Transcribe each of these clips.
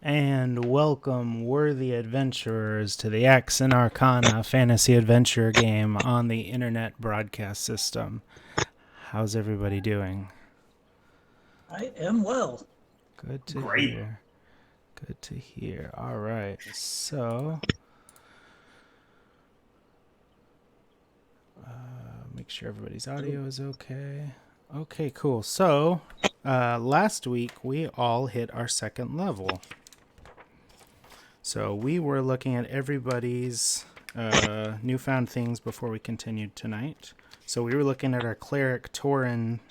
And welcome, worthy adventurers, to the AXE+ARCANA fantasy adventure game on the internet broadcast system. How's everybody doing? I am well. Good to Great. hear. Good to hear. All right, so make sure everybody's audio is okay. Okay, cool. So last week we all hit our second level. So we were looking at everybody's newfound things before we continued tonight. So we were looking at our cleric Tauren,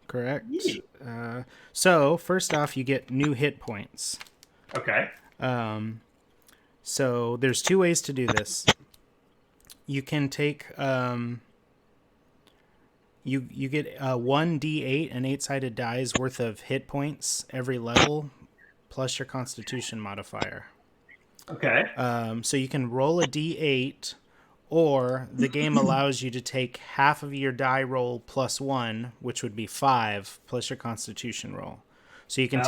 correct? Yeah. So first off, you get new hit points. Okay. So there's two ways to do this. You can take you get 1d8, an 8-sided die's worth of hit points every level, plus your Constitution modifier. Okay. So you can roll a d8, or the game allows you to take half of your die roll plus 1, which would be 5, plus your Constitution roll. So you can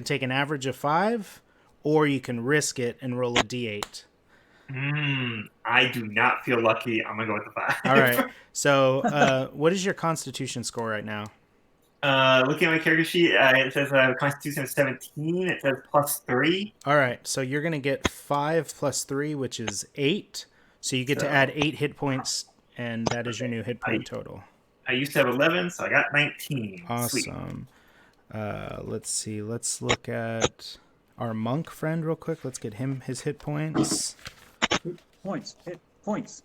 take an average of 5, or you can risk it and roll a d8. I do not feel lucky. I'm gonna go with the 5. All right. So what is your Constitution score right now? Looking at my character sheet, it says Constitution of 17. It says +3. All right. So you're gonna get 5 plus 3, which is 8. So you get to add 8 hit points, and that is your new hit point total. I used to have 11, so I got 19. Awesome. Let's see. Let's look at our monk friend real quick. Let's get him his hit points. Hit points.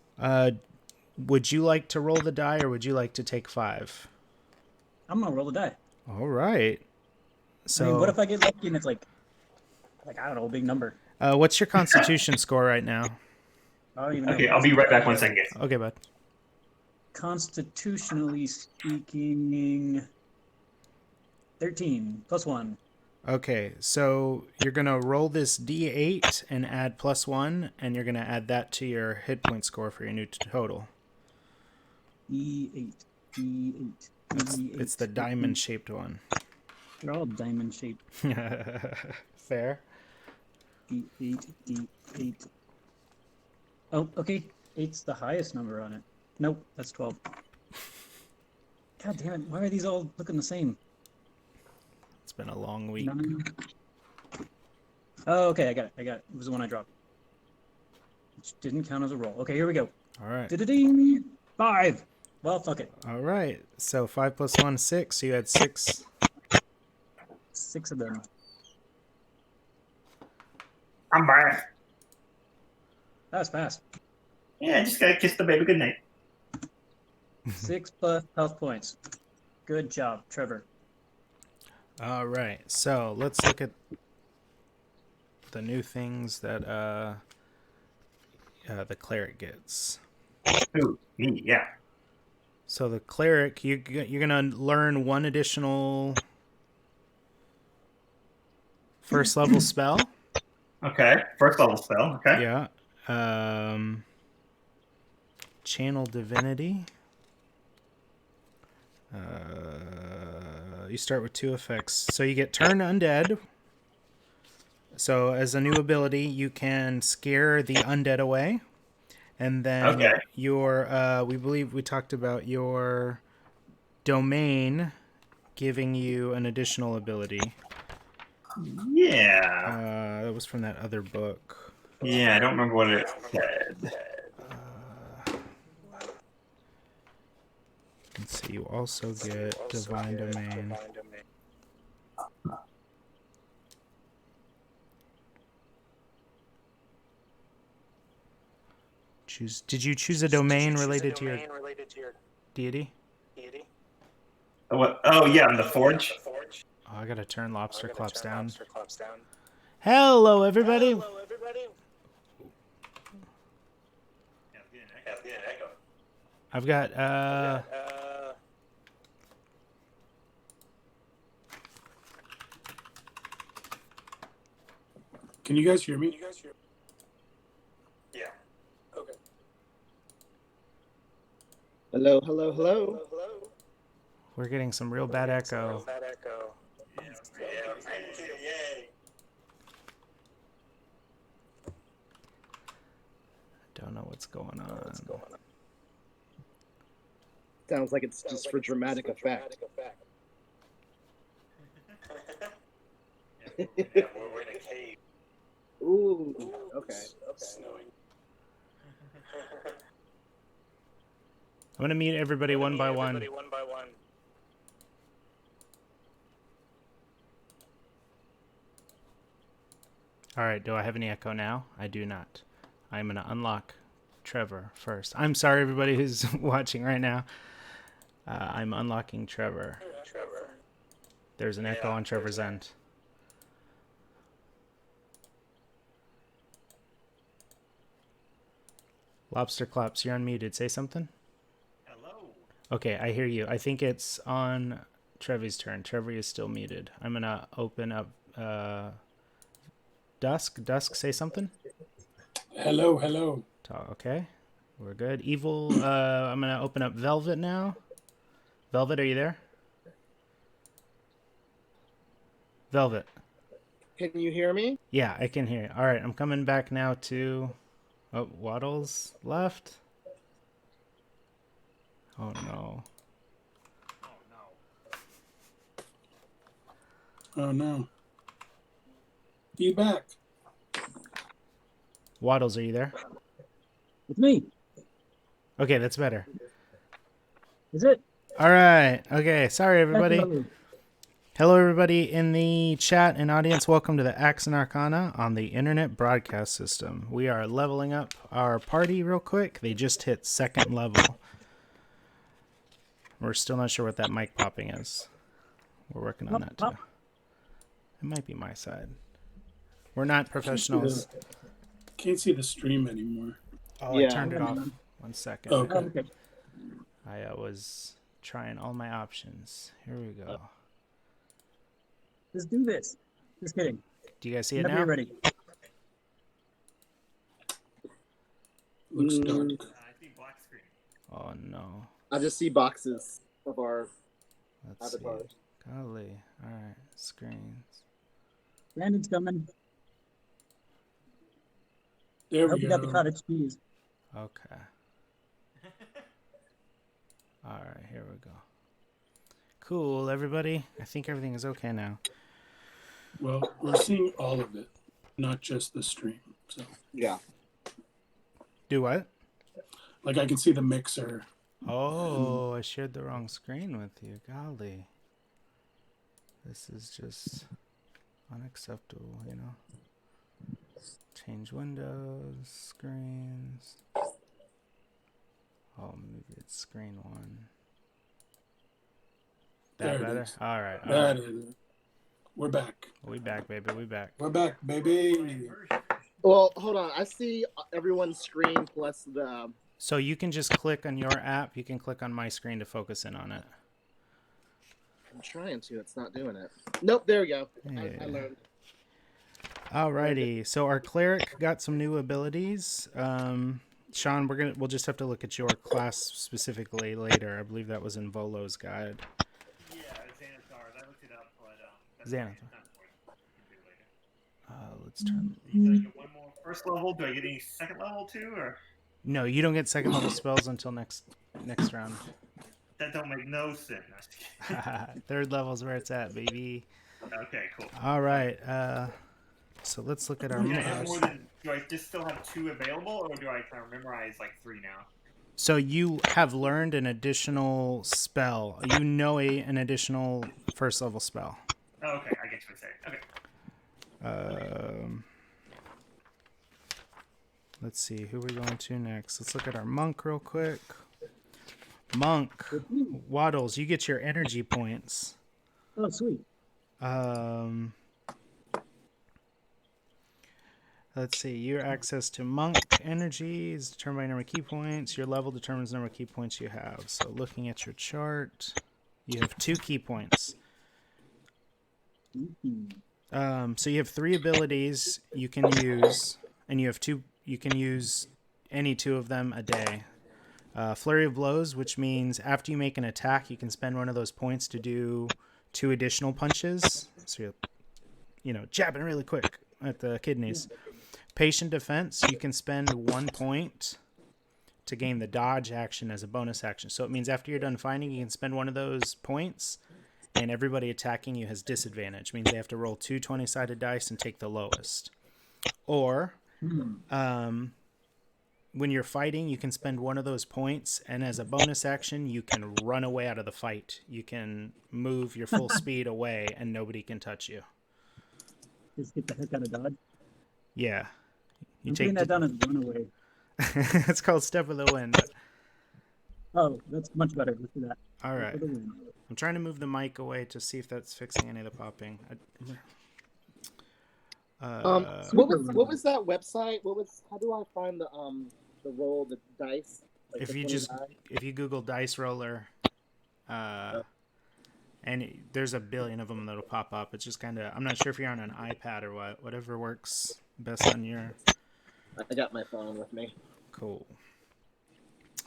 Would you like to roll the die, or would you like to take 5? I'm gonna roll the die. All right. So I mean, what if I get lucky and it's like I don't know, a big number? What's your Constitution score right now? I don't even know. Okay, I'll be right back 1 second. Okay, bud. Constitutionally speaking, 13 plus 1. Okay, so you're going to roll this D8 and add +1, and you're going to add that to your hit point score for your new total. D8. It's the diamond-shaped one. They're all diamond-shaped. Fair. D8. Oh, okay. 8's the highest number on it. Nope, that's 12. God damn it, why are these all looking the same? It's been a long week. 9. Oh, okay, I got it. It was the one I dropped. Which didn't count as a roll. Okay, here we go. All right. 5. Well, fuck it. All right. So 5 plus 1 is 6. So you had 6. 6 of them. I'm back. That was fast. Yeah, I just gotta kiss the baby goodnight. 6 plus health points. Good job, Trevor. All right. So let's look at the new things that the cleric gets. Ooh, me, yeah. So the cleric, you're gonna learn one additional first level spell. Okay, first level spell. Okay. Yeah. Channel Divinity. You start with 2 effects. So you get Turn Undead. So as a new ability, you can scare the undead away. And then your, we believe we talked about your domain giving you an additional ability. Yeah. That was from that other book. Yeah, I don't remember what it said. Let's see, you also get Divine Domain. Did you choose a domain related to your deity? What? Oh, yeah, the Forge. Oh, I gotta turn Lobster Claps down. Hello, everybody. I've got Can you guys hear me? Yeah. Okay. Hello. we're getting some real bad echo. What's going on? Sounds like it's just for dramatic effect. Yeah, we're in a cave. Ooh, okay. Snowing. I'm gonna meet everybody one by one. All right. Do I have any echo now? I do not. I'm gonna unlock Trevor first. I'm sorry, everybody who's watching right now. I'm unlocking Trevor. There's an echo on Trevor's end. Lobster Claps, you're unmuted. Say something. Hello. Okay, I hear you. I think it's on Trevor's turn. Trevor is still muted. I'm gonna open up Dusk. Dusk, say something. Hello. Okay, we're good. Evil, I'm gonna open up Velvet now. Velvet, are you there? Velvet. Can you hear me? Yeah, I can hear you. All right, I'm coming back now to... Oh, Waddles left. Oh, no. Oh no. You back? Waddles, are you there? It's me. Okay, that's better. Is it? All right. Okay, sorry, everybody. Hello. Hello, everybody in the chat and audience. Welcome to the AXE+ARCANA on the Internet Broadcast System. We are leveling up our party real quick. They just hit 2nd level. We're still not sure what that mic popping is. We're working on that, too. It might be my side. We're not professionals. Can't see the stream anymore. Oh, Yeah. I turned it off. 1 second. Okay. Oh, okay. I was trying all my options. Here we go. Let's do this. Just kidding. Do you guys see it Whenever now? you're ready. Looks dark. I see black screen. Oh, no. I just see boxes of our Let's avatars. see. Golly. All right. Screens. Brandon's coming. There I hope we you got the go. cottage cheese. Okay. All right. Here we go. Cool, everybody. I think everything is okay now. Well, we're seeing all of it, not just the stream. So, Yeah. Do what? like, I can see the mixer. Oh, I shared the wrong screen with you. Golly. This is just unacceptable, you know? Change windows, screens. Oh, maybe it's screen 1. That There it better? is. All right. All That right. is it. We're back. We back, baby. We back. We're back, baby. Well, hold on. I see everyone's screen plus the... So you can just click on your app. You can click on my screen to focus in on it. I'm trying to. It's not doing it. Nope, there we go. I Yeah. learned. Alrighty. So our cleric got some new abilities. Sean, we'll just have to look at your class specifically later. I believe that was in Volo's guide. Yeah, Xanathar. I looked it up, but that's Xanathar. okay. It's not important. We can do it later. Let's turn. Do I get one more first level? Do I get any second level too, or No, you don't get 2nd level spells until next round. that don't make no sense? 3rd level's where it's at, baby. Okay, cool. All right. So let's look at our. Do I have more than? Do I just still have 2 available, or do I kind of memorize like 3 now? So you have learned an additional spell. You know an additional 1st level spell. Oh, okay, I get you what you're saying. Okay. Let's see who we're going to next. Let's look at our monk real quick. Monk Waddles, you get your energy points. Oh, sweet. Let's see. Your access to monk energy is determined by number of key points. Your level determines the number of key points you have. So looking at your chart, you have 2 key points. So you have 3 abilities you can use, and you have 2. You can use any 2 of them a day. Flurry of Blows, which means after you make an attack, you can spend one of those points to do 2 additional punches. So you're, jabbing really quick at the kidneys. Patient Defense, you can spend 1 point to gain the dodge action as a bonus action. So it means after you're done fighting, you can spend one of those points, and everybody attacking you has disadvantage. It means they have to roll 2 20-sided dice and take the lowest. Or when you're fighting, you can spend one of those points, and as a bonus action, you can run away out of the fight. You can move your full speed away, and nobody can touch you. Just get the heck out of Dodge. Yeah. I'm putting that down as runaway. It's called Step of the Wind. Oh, that's much better. Let's do that. All right. Step of the Wind. I'm trying to move the mic away to see if that's fixing any of the popping. What was that website? How do I find the roll the dice? Like if the you 20 just die? if you Google dice roller, and there's a billion of them that'll pop up. It's just kind of, I'm not sure if you're on an iPad or whatever works best on your. I got my phone with me. Cool.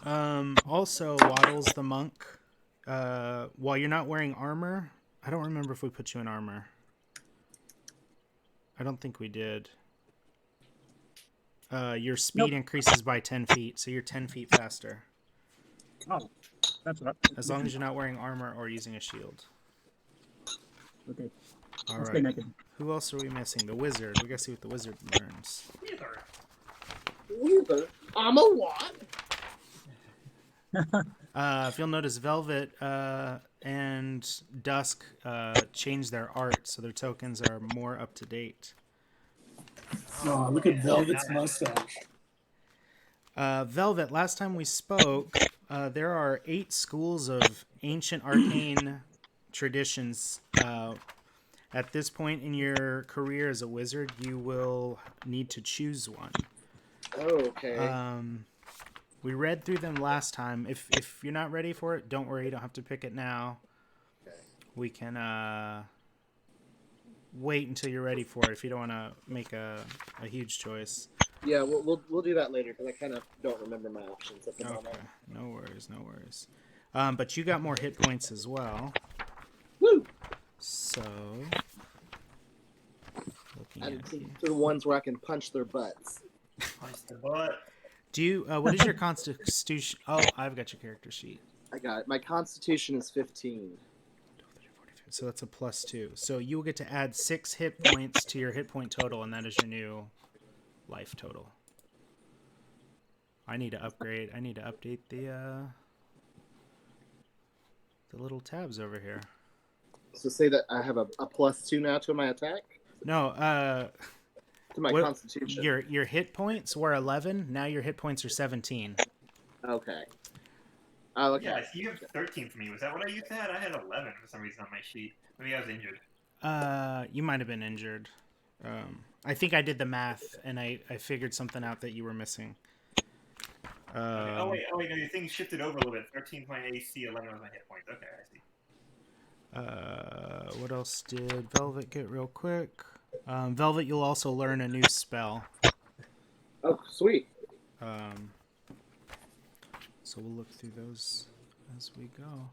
Also, Waddles the monk. While you're not wearing armor, I don't remember if we put you in armor. I don't think we did. Your speed increases by 10 feet, so you're 10 feet faster. Oh, that's right. As long as you're not wearing armor or using a shield. Okay. All I'll stay right. naked. Who else are we missing? The wizard. We gotta see what the wizard learns. Weaver. I'm a what? If you'll notice, Velvet and Dusk changed their art, so their tokens are more up to date. Oh, look at Velvet's mustache. Velvet, last time we spoke, there are 8 schools of ancient arcane traditions. At this point in your career as a wizard, you will need to choose one. Oh, okay. We read through them last time. If you're not ready for it, don't worry. You don't have to pick it now. Okay. We can wait until you're ready for it if you don't want to make a huge choice. Yeah, we'll do that later because I kind of don't remember my options at the moment. Okay. No worries. But you got more hit points as well. Woo! So, looking And at here. the ones where I can punch their butts. Punch the butt. Do you? What is your constitution? Oh, I've got your character sheet. I got it. My constitution is 15. So that's a +2. So you will get to add 6 hit points to your hit point total, and that is your new life total. I need to upgrade. I need to update the little tabs over here. So say that I have a +2 now to my attack? No, To my constitution. Your hit points were 11. Now your hit points are 17. Okay. Oh, okay. Yeah, so you have 13 for me. Was that what I used to have? I had 11 for some reason on my sheet. Maybe I was injured. You might have been injured. I think I did the math, and I figured something out that you were missing. Oh wait, no, your thing shifted over a little bit. 13 my AC, 11 was my hit points. Okay, I see. What else did Velvet get real quick? Velvet, you'll also learn a new spell. Oh, sweet. So we'll look through those as we go.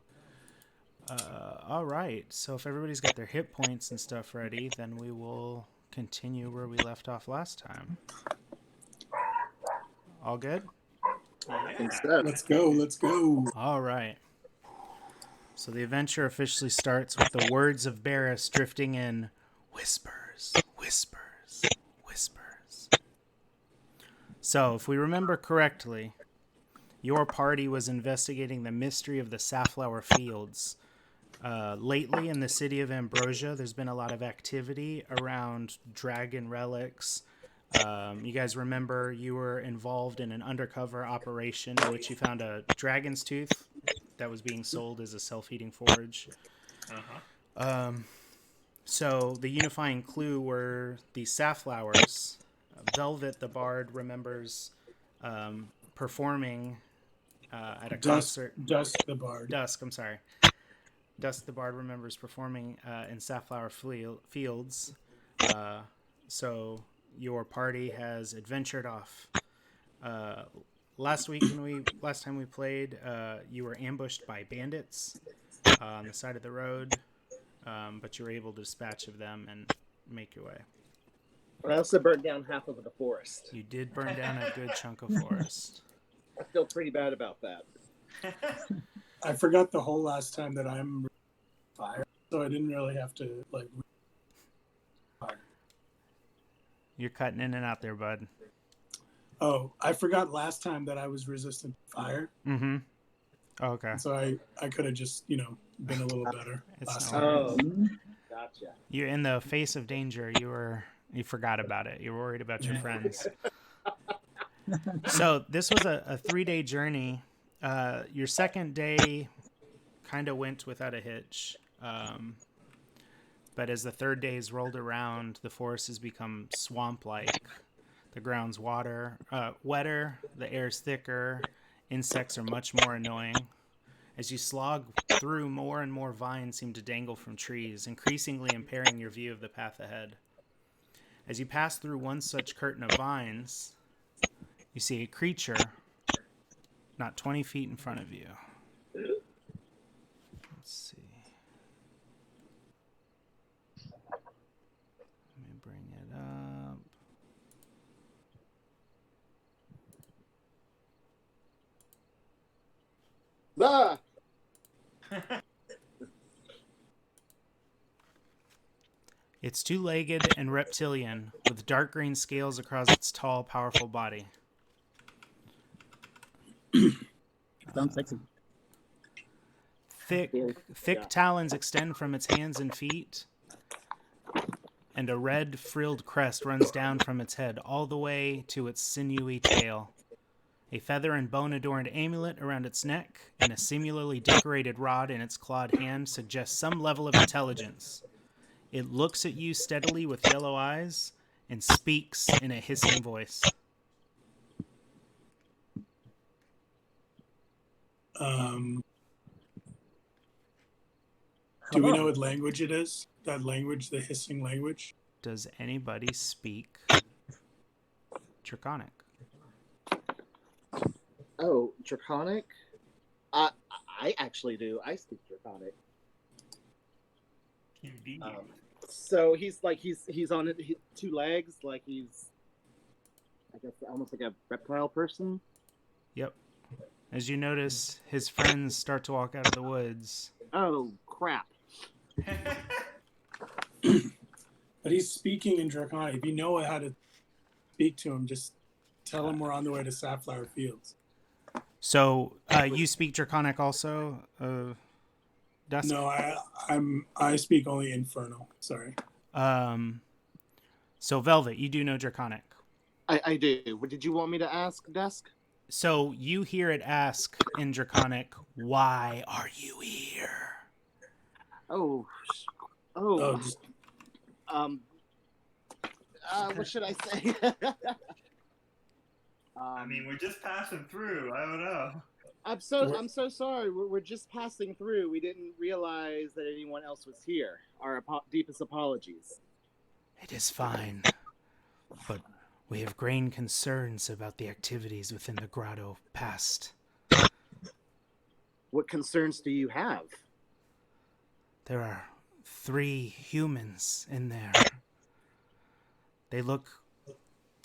All right. So if everybody's got their hit points and stuff ready, then we will continue where we left off last time. All good? Yeah. Let's go. All right. So the adventure officially starts with the words of Barris drifting in. Whispers, whispers, whispers. So if we remember correctly, your party was investigating the mystery of the safflower fields. Lately in the city of Ambrosia, there's been a lot of activity around dragon relics. You guys remember you were involved in an undercover operation in which you found a dragon's tooth that was being sold as a self-heating forge. So the unifying clue were these safflowers. Velvet the Bard remembers performing at a concert. Dusk the Bard. Dusk the Bard remembers performing in safflower fields. So your party has adventured off. Last time we played, you were ambushed by bandits on the side of the road, but you were able to dispatch of them and make your way. I also burnt down half of the forest. You did burn down a good chunk of forest. I feel pretty bad about that. I forgot the whole last time that I'm fire, so I didn't really have to like. Fire. You're cutting in and out there, bud. Oh, I forgot last time that I was resistant to fire. Mm-hmm. Oh, okay. So I could have just been a little better last time. Oh, gotcha. You're in the face of danger. You forgot about it. You were worried about your friends. So this was a 3-day journey. Your second day kind of went without a hitch. But as the third day's rolled around, the forest has become swamp-like. The ground's wetter, the air's thicker, insects are much more annoying. As you slog through, more and more vines seem to dangle from trees, increasingly impairing your view of the path ahead. As you pass through one such curtain of vines, you see a creature not 20 feet in front of you. Let's see. Let me bring it up. Ah! It's two-legged and reptilian, with dark green scales across its tall, powerful body. Sounds sexy. Thick talons extend from its hands and feet, and a red frilled crest runs down from its head all the way to its sinewy tail. A feather and bone-adorned amulet around its neck and a singularly decorated rod in its clawed hand suggest some level of intelligence. It looks at you steadily with yellow eyes and speaks in a hissing voice. Do we know what language it is? That language, the hissing language? Does anybody speak Draconic? Oh, Draconic? I actually do. I speak Draconic. Indeed. So he's on two legs, like he's, I guess, almost like a reptile person. Yep. As you notice, his friends start to walk out of the woods. Oh, crap. But he's speaking in Draconic. If you know how to speak to him, just tell him we're on the way to Safflower Fields. So, you speak Draconic also, Dusk? No, I speak only Infernal. Sorry. So Velvet, you do know Draconic. I do. What did you want me to ask, Dusk? So you hear it ask in Draconic, "Why are you here?" Just... what should I say? I mean, we're just passing through. I don't know. I'm so sorry. We're just passing through. We didn't realize that anyone else was here. Our deepest apologies. It is fine, but we have grave concerns about the activities within the grotto past. What concerns do you have? There are 3 humans in there.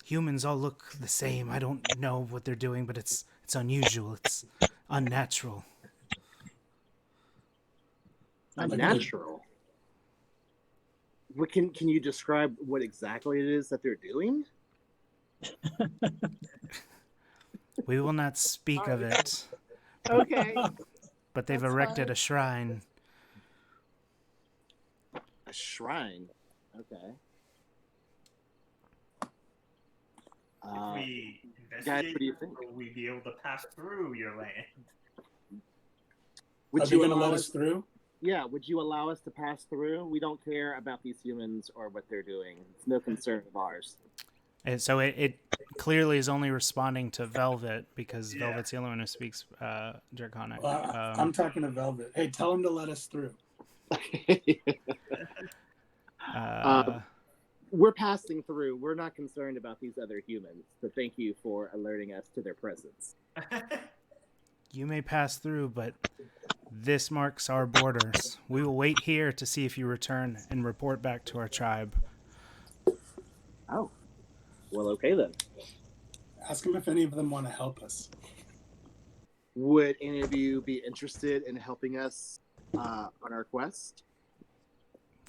Humans all look the same. I don't know what they're doing, but it's unusual. It's unnatural. Unnatural? What can you describe what exactly it is that they're doing? We will not speak of it. Okay. But they've erected a shrine. A shrine? Okay. If we investigate, guys, what do you think? will we be able to pass through your land? Are they going to let us through? Yeah, would you allow us to pass through? We don't care about these humans or what they're doing. It's no concern of ours. And so it clearly is only responding to Velvet because Velvet's the only one who speaks Draconic. I'm talking to Velvet. Hey, tell him to let us through. We're passing through. We're not concerned about these other humans. So thank you for alerting us to their presence. You may pass through, but this marks our borders. We will wait here to see if you return and report back to our tribe. Oh. Well, okay then. Ask them if any of them want to help us. Would any of you be interested in helping us on our quest?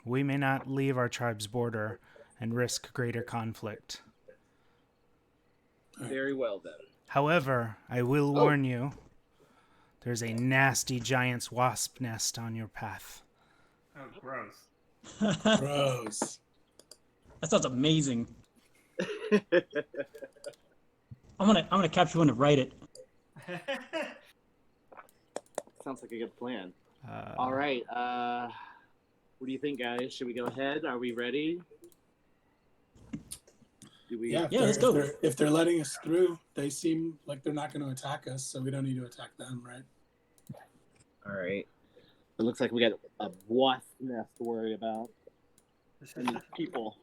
We may not leave our tribe's border and risk greater conflict. Very well, then. However, I will warn you, there's a nasty giant's wasp nest on your path. Oh, gross. Gross. That sounds amazing. I'm gonna capture one to write it. Sounds like a good plan. All right. What do you think, guys? Should we go ahead? Are we ready? Do we? Yeah, let's go. If they're letting us through, they seem like they're not going to attack us, so we don't need to attack them, right? All right. It looks like we got a wasp nest to worry about. And people.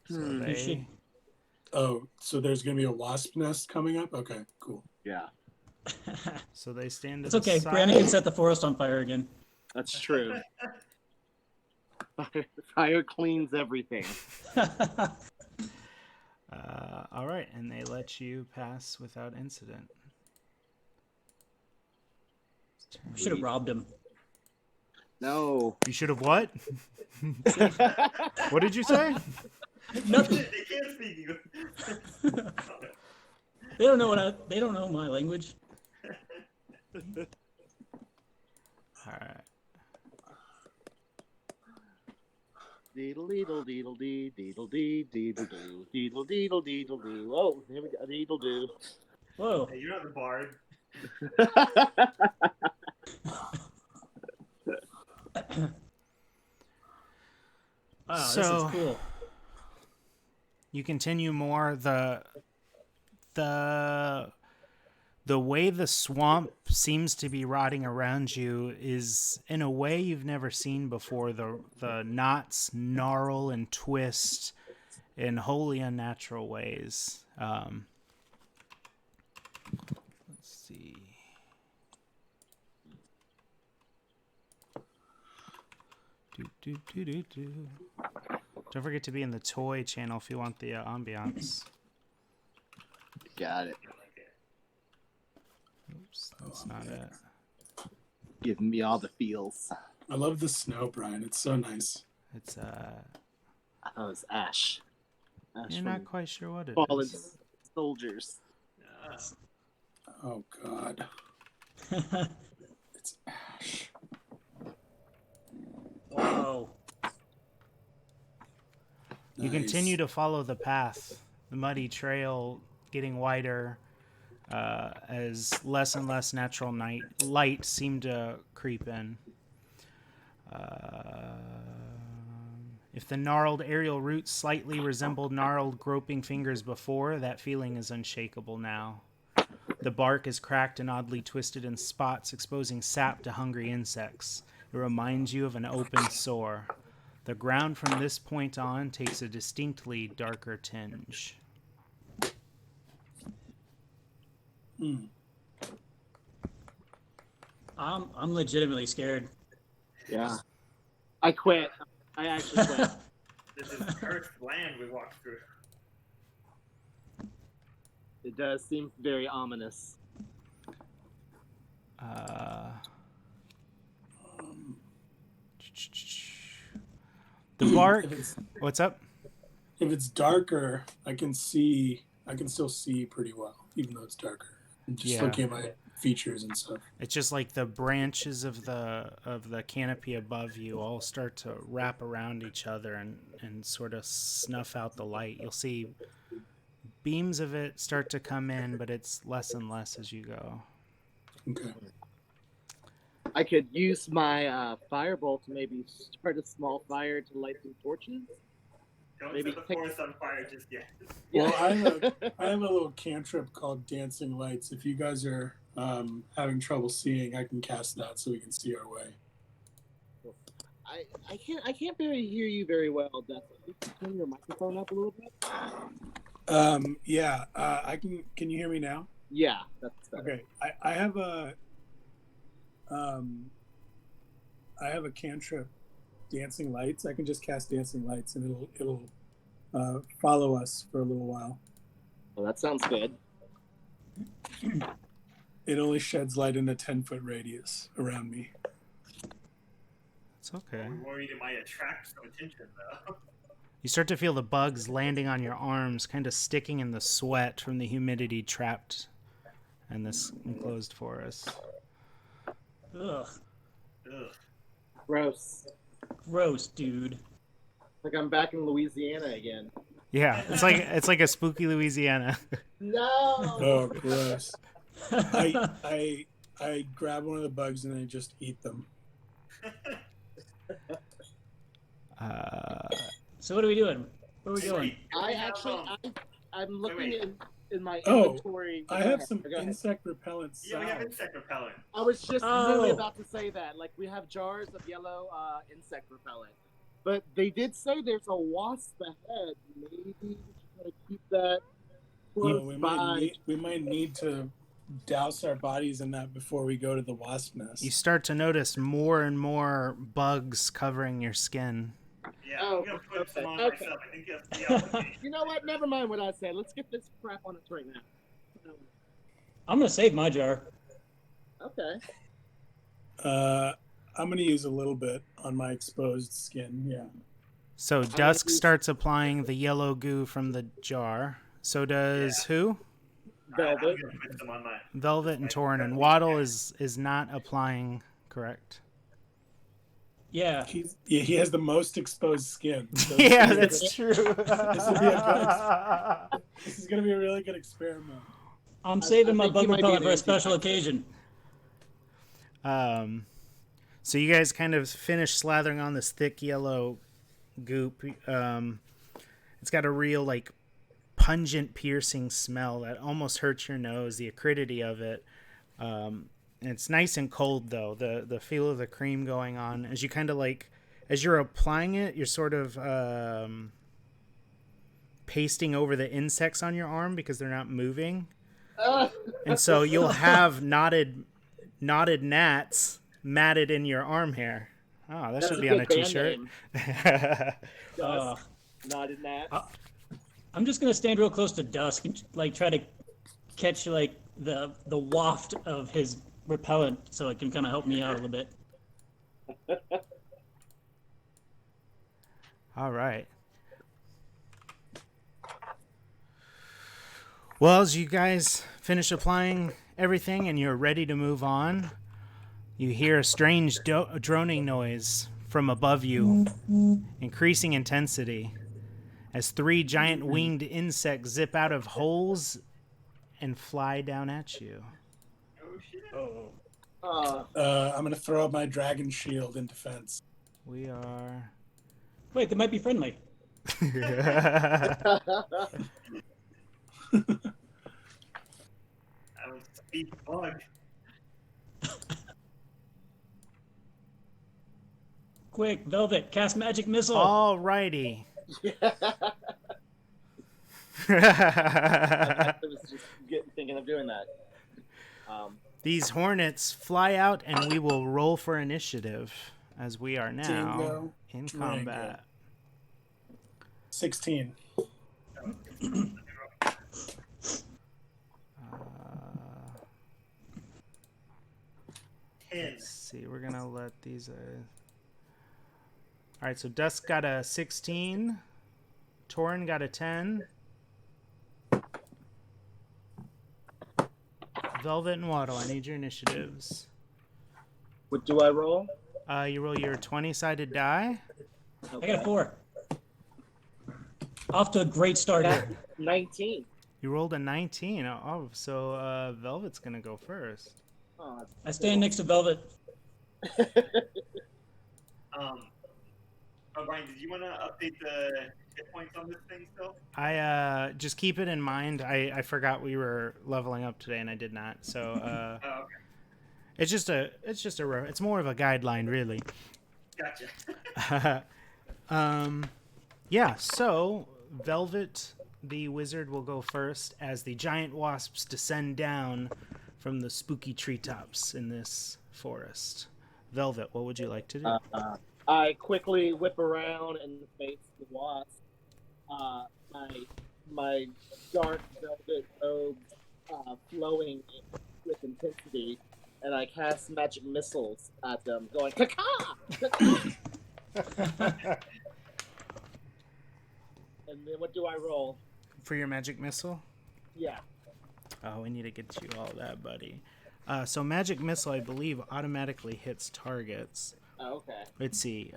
So You should. Oh, so there's going to be a wasp nest coming up? Okay, cool. Yeah, So they stand to It's the okay. side. Brandon can set the forest on fire again. that's true. Fire cleans everything. All right, and they let you pass without incident. Should have robbed him. No. You should have what? What did you say? Nothing. They can't speak English. They don't know they don't know my language. All right. Deedle deedle deedle dee deedle dee deedle doo deedle deedle deedle doo. Oh, here we go. Deedle doo. Whoa. Hey, you're not the bard. Wow, this So- is cool. You continue more. The way the swamp seems to be rotting around you is in a way you've never seen before. The knots gnarl and twist in wholly unnatural ways. Let's see. Don't forget to be in the toy channel if you want the ambiance. Got it. Oops, that's not it. Giving me all the feels. I love the snow, Brian. It's so nice. It's I thought it was Ash. Ash you're from not quite sure what it Fallen is. Soldiers. Oh, God. It's Ash. Whoa. You continue to follow the path, the muddy trail getting wider as less and less natural light seemed to creep in. If the gnarled aerial roots slightly resembled gnarled groping fingers before, that feeling is unshakable now. The bark is cracked and oddly twisted in spots, exposing sap to hungry insects. It reminds you of an open sore. The ground from this point on takes a distinctly darker tinge. I'm legitimately scared. Yeah. I quit. I actually quit. This is cursed land we walked through. It does seem very ominous. The bark. If it's, What's up? if it's darker, I can still see pretty well, even though it's darker. I'm just looking at my features and stuff. It's just like the branches of the canopy above you all start to wrap around each other and sort of snuff out the light. You'll see beams of it start to come in, but it's less and less as you go. Okay. I could use my firebolt to maybe start a small fire to light some torches. Don't Maybe set the forest on fire just yet. Well, I have a little cantrip called Dancing Lights. If you guys are having trouble seeing, I can cast that so we can see our way. I can't barely hear you very well, Dustin. Can you turn your microphone up a little bit? I can. Can you hear me now? Yeah, that's better. Okay. I have a cantrip, Dancing Lights. I can just cast Dancing Lights, and it'll follow us for a little while. Well, that sounds good. It only sheds light in a 10-foot radius around me. It's okay. I'm worried it might attract some attention, though. You start to feel the bugs landing on your arms, kind of sticking in the sweat from the humidity trapped in this enclosed forest. Ugh. Ugh. Gross. Gross, dude. Like I'm back in Louisiana again. Yeah, it's like a spooky Louisiana. No. Oh, gross. I grab one of the bugs and I just eat them. So what are we doing? Where are we going? I'm looking in my Oh, inventory. I have some insect repellent Yeah, we have salve. insect repellent. I was just Oh. really about to say that. Like, we have jars of yellow insect repellent. But they did say there's a wasp ahead. Maybe we should try to keep that close by. We might need to douse our bodies in that before we go to the wasp nest. You start to notice more and more bugs covering your skin. Yeah, Oh, I'm gonna put some on okay. myself. I think you have to be out. You know what? Never mind what I said. Let's get this crap on us right now. I'm gonna save my jar. Okay. I'm going to use a little bit on my exposed skin. Yeah. So Dusk starts applying the yellow goo from the jar. So does who? Velvet. I'm gonna put some on my. Velvet and Torin. And Waddle is not applying, correct? Yeah. He has the most exposed skin. So Yeah, that's true. This is going to be a really good experiment. I'm saving my think bug you might be repellent an for a special anti-vaxxer. occasion. So you guys kind of finish slathering on this thick yellow goop. It's got a real like pungent, piercing smell that almost hurts your nose. The acridity of it. And it's nice and cold though. The feel of the cream going on as you kind of like as you're applying it, you're sort of pasting over the insects on your arm because they're not moving. And so you'll have knotted gnats matted in your arm hair. Oh, that should be on a t-shirt. Knotted gnats. I'm just gonna stand real close to Dusk and like try to catch like the waft of his repellent so it can kind of help me out a little bit. All right. Well, as you guys finish applying everything and you're ready to move on, you hear a strange droning noise from above you, increasing intensity, as 3 giant winged insects zip out of holes and fly down at you. Oh shit. I'm going to throw up my dragon shield in defense. We are... Wait, they might be friendly. I was speed bug. Quick, Velvet, cast magic missile. All righty. I was just thinking of doing that. These hornets fly out and we will roll for initiative as we are now Dingo, in Drango. combat. 16. Let's see, we're gonna let these all right, so Dusk got a 16, Torin got a 10, Velvet and Waddle, I need your initiatives. What do I roll? You roll your 20-sided die. I got a 4. Off to a great start here. 19. You rolled a 19. Oh, so Velvet's gonna go first. Oh, I stand next to Velvet. Brian, did you want to update the hit points on this thing still? I just keep it in mind. I forgot we were leveling up today and I did not. So Oh, okay. it's more of a guideline really. Gotcha. Yeah, so Velvet the wizard will go first as the giant wasps descend down from the spooky treetops in this forest. Velvet, what would you like to do? I quickly whip around and face the wasp. My dark velvet robe flowing with intensity, and I cast magic missiles at them, going "Kaka! Kaka!" And then what do I roll? For your magic missile? Yeah. Oh, we need to get you all that, buddy. So magic missile, I believe, automatically hits targets. Oh, okay. Let's see.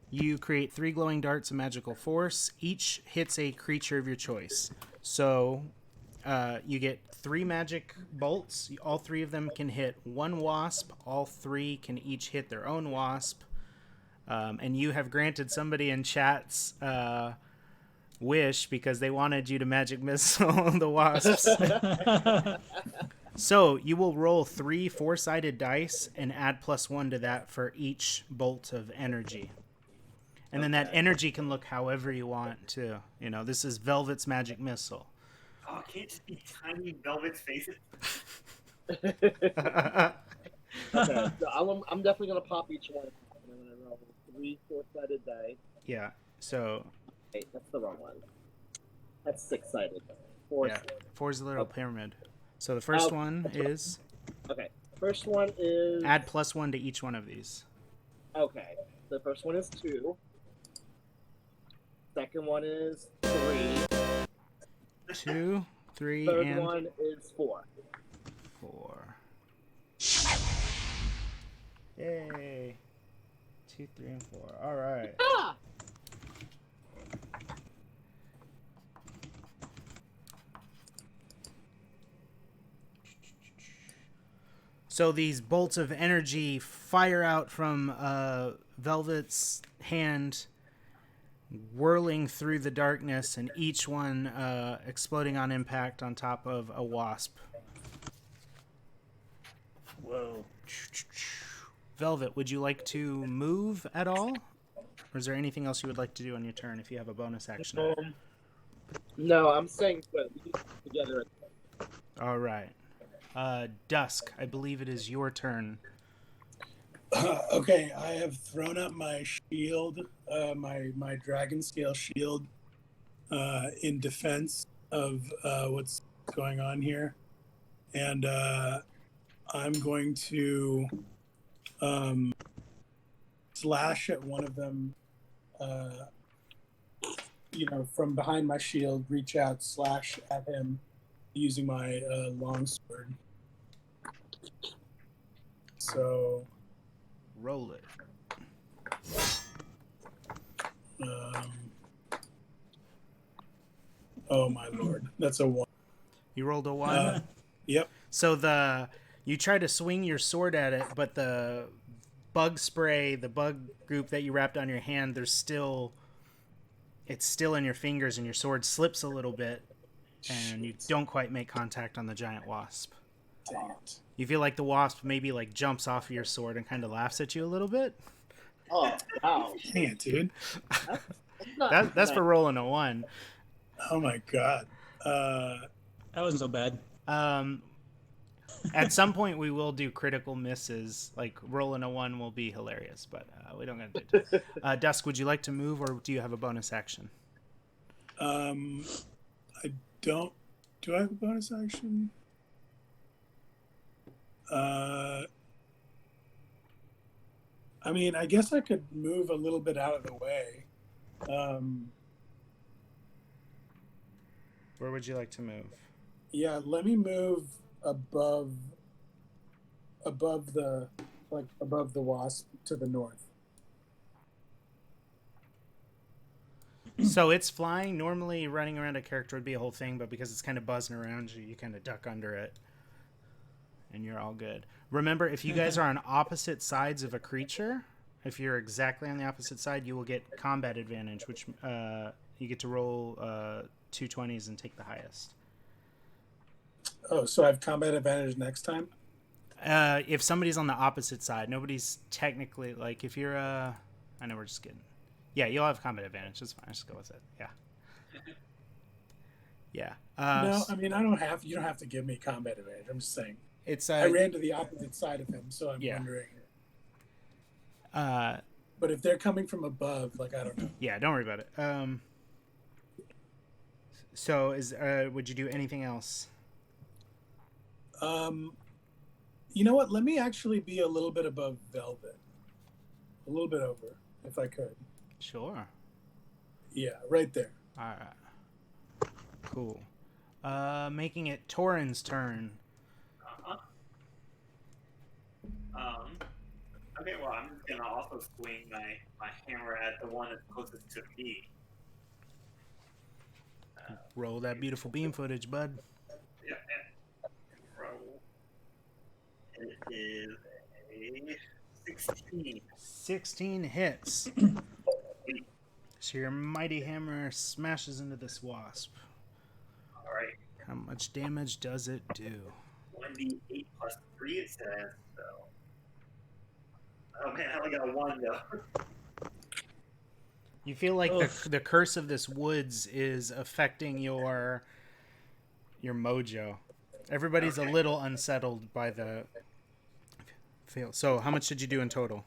You create 3 glowing darts of magical force. Each hits a creature of your choice. So you get 3 magic bolts. All 3 of them can hit 1 wasp. All 3 can each hit their own wasp. And you have granted somebody in chat's wish because they wanted you to magic missile the wasps. So you will roll 3 4-sided dice and add +1 to that for each bolt of energy. And then that energy can look however you want to. You know, this is Velvet's magic missile. Oh, can't it just be tiny Velvet's faces? Okay, so I'm definitely gonna pop each one. I'm gonna roll 3 4-sided dice. Yeah. So. Wait, that's the wrong one. That's 6-sided. 4. Yeah. 4's a little pyramid. So the first one is. Okay. First one is. Add +1 to each one of these. Okay. The first one is 2. Second one is 3. 2, 3, Third and one is 4. 4. Yay! 2, 3, and 4. All right. Ah! So these bolts of energy fire out from Velvet's hand, whirling through the darkness, and each one exploding on impact on top of a wasp. Whoa. Velvet, would you like to move at all? Or is there anything else you would like to do on your turn if you have a bonus action? No, I'm saying put. We can together. All right. Dusk, I believe it is your turn. Okay, I have thrown up my shield, my dragon scale shield, in defense of what's going on here, and I'm going to slash at one of them. From behind my shield, reach out, slash at him using my longsword. So. Roll it. Oh my lord, that's a 1. You rolled a 1? Yep. So you try to swing your sword at it, but the bug spray, the bug goop that you wrapped on your hand, it's still in your fingers, and your sword slips a little bit, and you don't quite make contact on the giant wasp. Dang it. You feel like the wasp maybe like jumps off of your sword and kind of laughs at you a little bit. Oh, wow. Dang it, dude. That's for rolling a 1. Oh my god. That wasn't so bad. At some point we will do critical misses. Like rolling a 1 will be hilarious, but we don't gotta do it. Dusk, would you like to move, or do you have a bonus action? I don't. Do I have a bonus action? I mean, I guess I could move a little bit out of the way. Where would you like to move? Yeah, let me move above the wasp to the north. So it's flying. Normally running around a character would be a whole thing, but because it's kind of buzzing around you, you kind of duck under it. And you're all good. Remember, if you guys are on opposite sides of a creature, if you're exactly on the opposite side, you will get combat advantage, which you get to roll 2 20s and take the highest. Oh, so I have combat advantage next time? If somebody's on the opposite side, nobody's technically, like, if you're, I know we're just kidding. Yeah, you'll have combat advantage. That's fine. Just go with it. Yeah. Yeah. No, I mean, you don't have to give me combat advantage. I'm just saying. It's I ran to the opposite side of him, so I'm wondering. But if they're coming from above, like, I don't know. Yeah, don't worry about it. So would you do anything else? You know what? Let me actually be a little bit above Velvet. A little bit over, if I could. Sure. Yeah, right there. All right. Cool. Making it Torin's turn. Okay, well, I'm just gonna also swing my hammer at the one that's closest to me. Roll that beautiful beam footage, bud. Yeah, roll. It is a 16. 16 hits. So your mighty hammer smashes into this wasp. All right. How much damage does it do? 1d8 plus 3, it says. So. Oh man, I only got a 1 though. You feel like the curse of this woods is affecting your mojo. Everybody's a little unsettled by the fail. So how much did you do in total?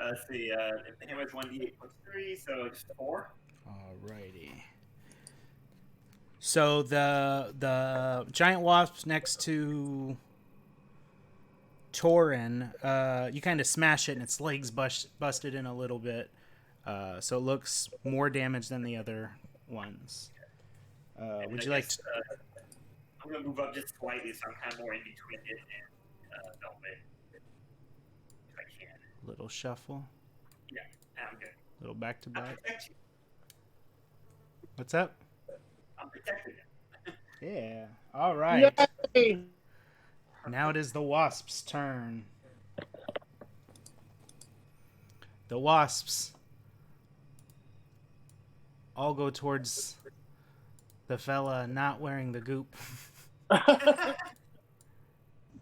Let's see. The hammer is 1d8 plus 3, so just 4. Alrighty. So the giant wasp next to Torin, you kind of smash it and its legs busted in a little bit. So it looks more damage than the other ones. Would you like to... I'm going to move up just slightly so I'm kind of more in between it and Velvet. If I can. Little shuffle. Yeah, I'm good. Little back to I'll back. protect you. What's up? I'm protecting him. Yeah. All right. Yay! Now it is the wasp's turn. The wasps all go towards the fella not wearing the goop.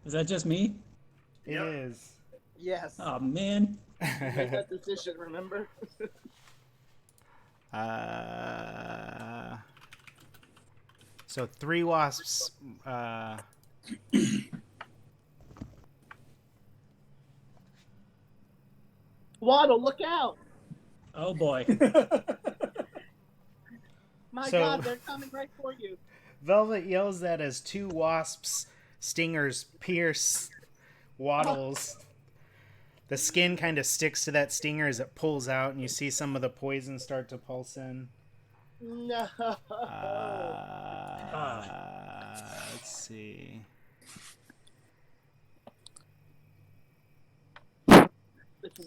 Is that just me? It is. Yes. Oh man. Make that decision, remember? So 3 wasps. Waddle, look out! Oh boy. My So- God, they're coming right for you. Velvet yells that as 2 wasps' stingers pierce Waddles. The skin kind of sticks to that stinger as it pulls out, and you see some of the poison start to pulse in. No. Let's see. If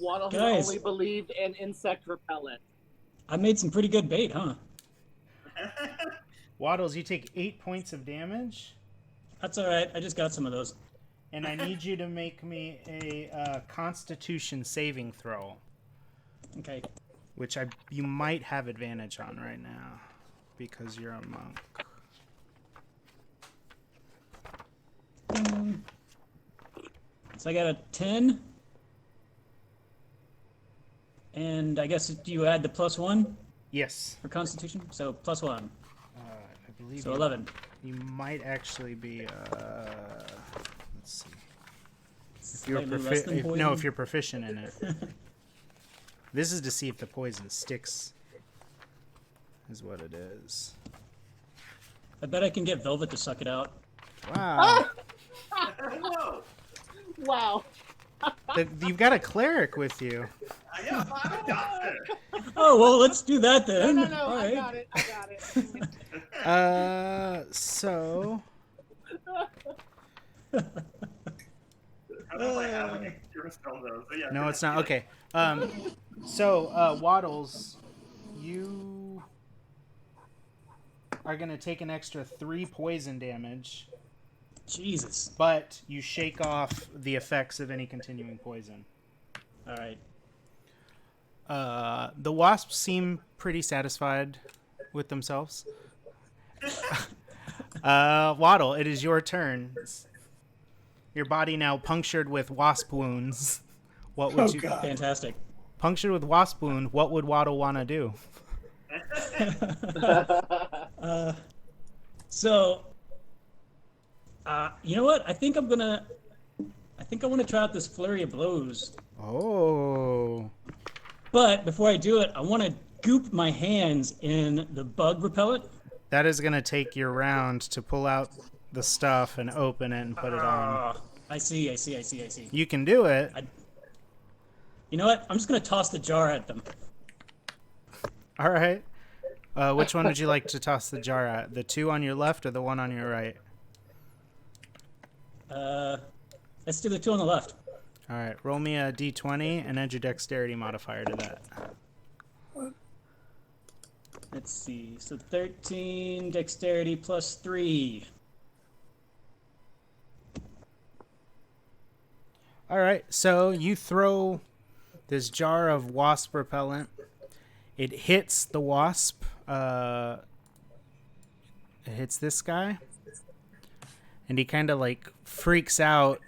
Waddle had Guys. only believed in insect repellent. I made some pretty good bait, huh? Waddles, you take 8 points of damage, That's all right. I just got some of those. and I need you to make me a Constitution saving throw, Okay. which you might have advantage on right now because you're a monk. So I got a 10. And I guess you add the +1 Yes. for Constitution? So +1. I believe So you, 11. you might actually be. Let's see. If you're Slightly less than poison. if you're proficient in it. This is to see if the poison sticks. Is what it is. I bet I can get Velvet to suck it out. Wow. Whoa! Wow. You've got a cleric with you. I know, I'm a doctor. Oh, well, let's do that No, then. no, no. All I right. got it. I got it. So I don't know if I have like a cure spell though. So yeah, no, it's not. Okay. So Waddles, you are gonna take an extra 3 poison damage, Jesus. but you shake off the effects of any continuing poison. All right. The wasps seem pretty satisfied with themselves. Waddle, it is your turn. Your body now punctured with wasp wounds. What would you? God. Fantastic. Punctured with wasp wound. What would Waddle want to do? So, you know what? I think I want to try out this flurry of blows. Oh. But before I do it, I want to goop my hands in the bug repellent. That is going to take your round to pull out the stuff and open it and put it on. I see. You can do it. You know what? I'm just gonna toss the jar at them. All right. Which one would you like to toss the jar at? The two on your left or the one on your right? Let's do the two on the left. All right. Roll me a d20 and add your dexterity modifier to that. Let's see. So 13 dexterity plus 3. All right. So you throw this jar of wasp repellent. It hits the wasp. It hits this guy. And he kind of like freaks out,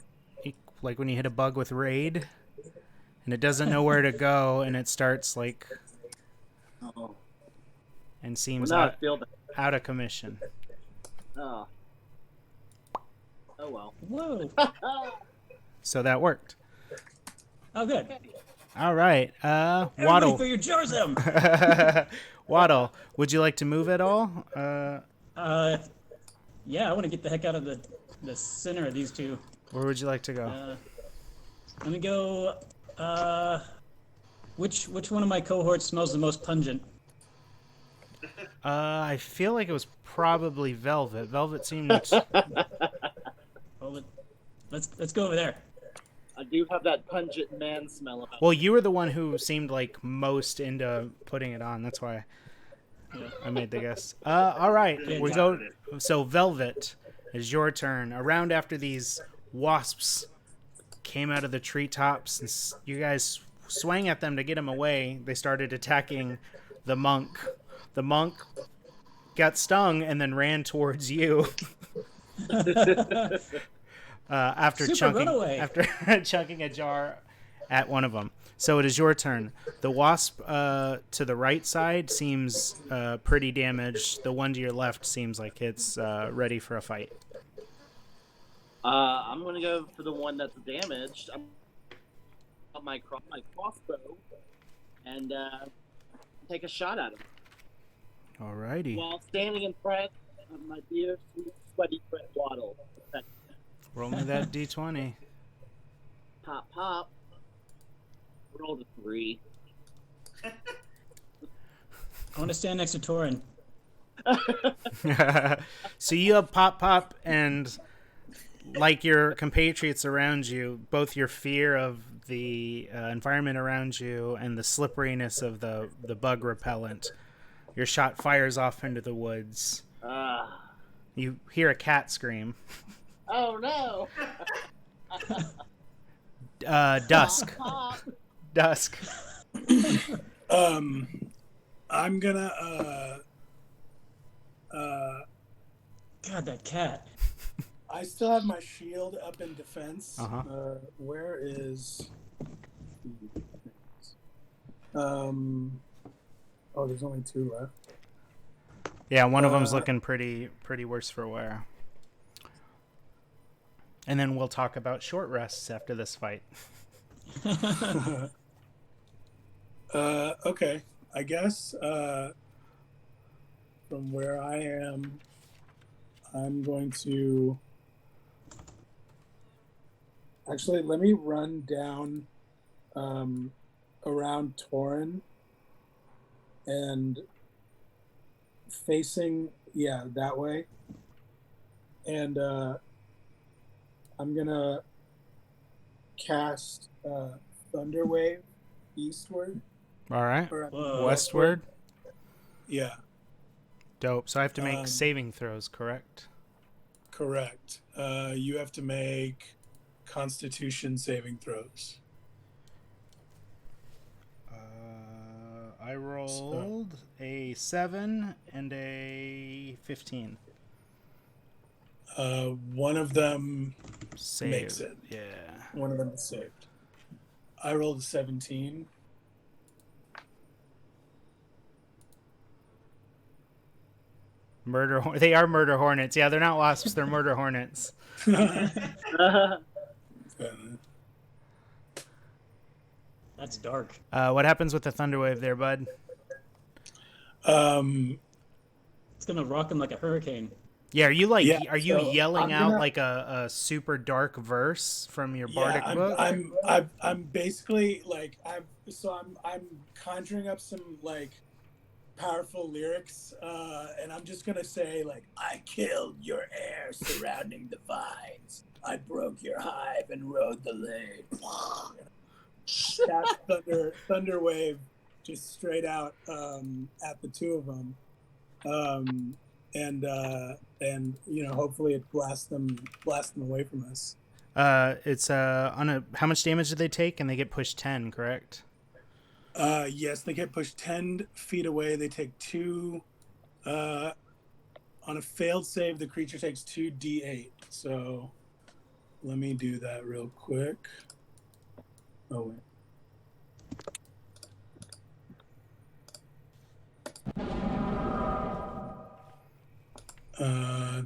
like when you hit a bug with Raid. And it doesn't know where to go. And it starts like... And seems out of commission. Oh. Oh well. Whoa. So that worked. Oh, good. All right. Everybody Waddle. throw your jars at them. Waddle, would you like to move at all? Yeah, I want to get the heck out of the center of these two. Where would you like to go? Let me go. Which one of my cohorts smells the most pungent? I feel like it was probably Velvet. Velvet seemed... Well, let's go over there. I do have that pungent man smell about Well, you were the one who seemed like most into putting it on. That's why I made the guess. All right, we go. So Velvet, it's your turn. A round after these wasps came out of the treetops, and you guys swang at them to get them away. They started attacking the monk. The monk got stung and then ran towards you. After chunking a jar at one of them. So it is your turn. The wasp to the right side seems pretty damaged. The one to your left seems like it's ready for a fight. I'm gonna go for the one that's damaged. I'm on my crossbow and take a shot at him. Alrighty. While standing in front of my dear sweet sweaty friend Waddle. Roll me that d20. Pop, pop. Roll a 3. I want to stand next to Torin. So you have pop, and like your compatriots around you, both your fear of the environment around you and the slipperiness of the bug repellent, your shot fires off into the woods. You hear a cat scream. Oh no! Dusk. Dusk. I'm gonna God, that cat. I still have my shield up in defense. Where is oh, there's only 2 left. Yeah, one of them's looking pretty worse for wear. And then we'll talk about short rests after this fight. Okay. I guess from where I am, I'm going to... Actually, let me run down around Torin and facing, that way. And I'm going to cast Thunder Wave eastward. All right. Whoa. Westward. Yeah. Dope. So I have to make saving throws, correct? Correct. You have to make Constitution saving throws. I rolled a 7 and a 15. One of them Saved. makes it. Yeah. One of them is saved. I rolled a 17. They are murder hornets. Yeah, they're not wasps. They're murder hornets. That's dark. What happens with the thunder wave there, bud? It's gonna rock him like a hurricane. Yeah, are you like Yeah, are you so yelling I'm out gonna. like a super dark verse from your Yeah, bardic book? I'm basically like I'm conjuring up some like powerful lyrics, and I'm just gonna say like, I killed your air surrounding the vines. I broke your hive and rode the lane. Cast thunder wave, just straight out at the two of them, um, and hopefully it blasts them away from us. It's on a how much damage do they take? And they get pushed 10, correct? Yes, they get pushed 10 feet away. They take two. On a failed save, the creature takes 2d8. So let me do that real quick. Oh, wait.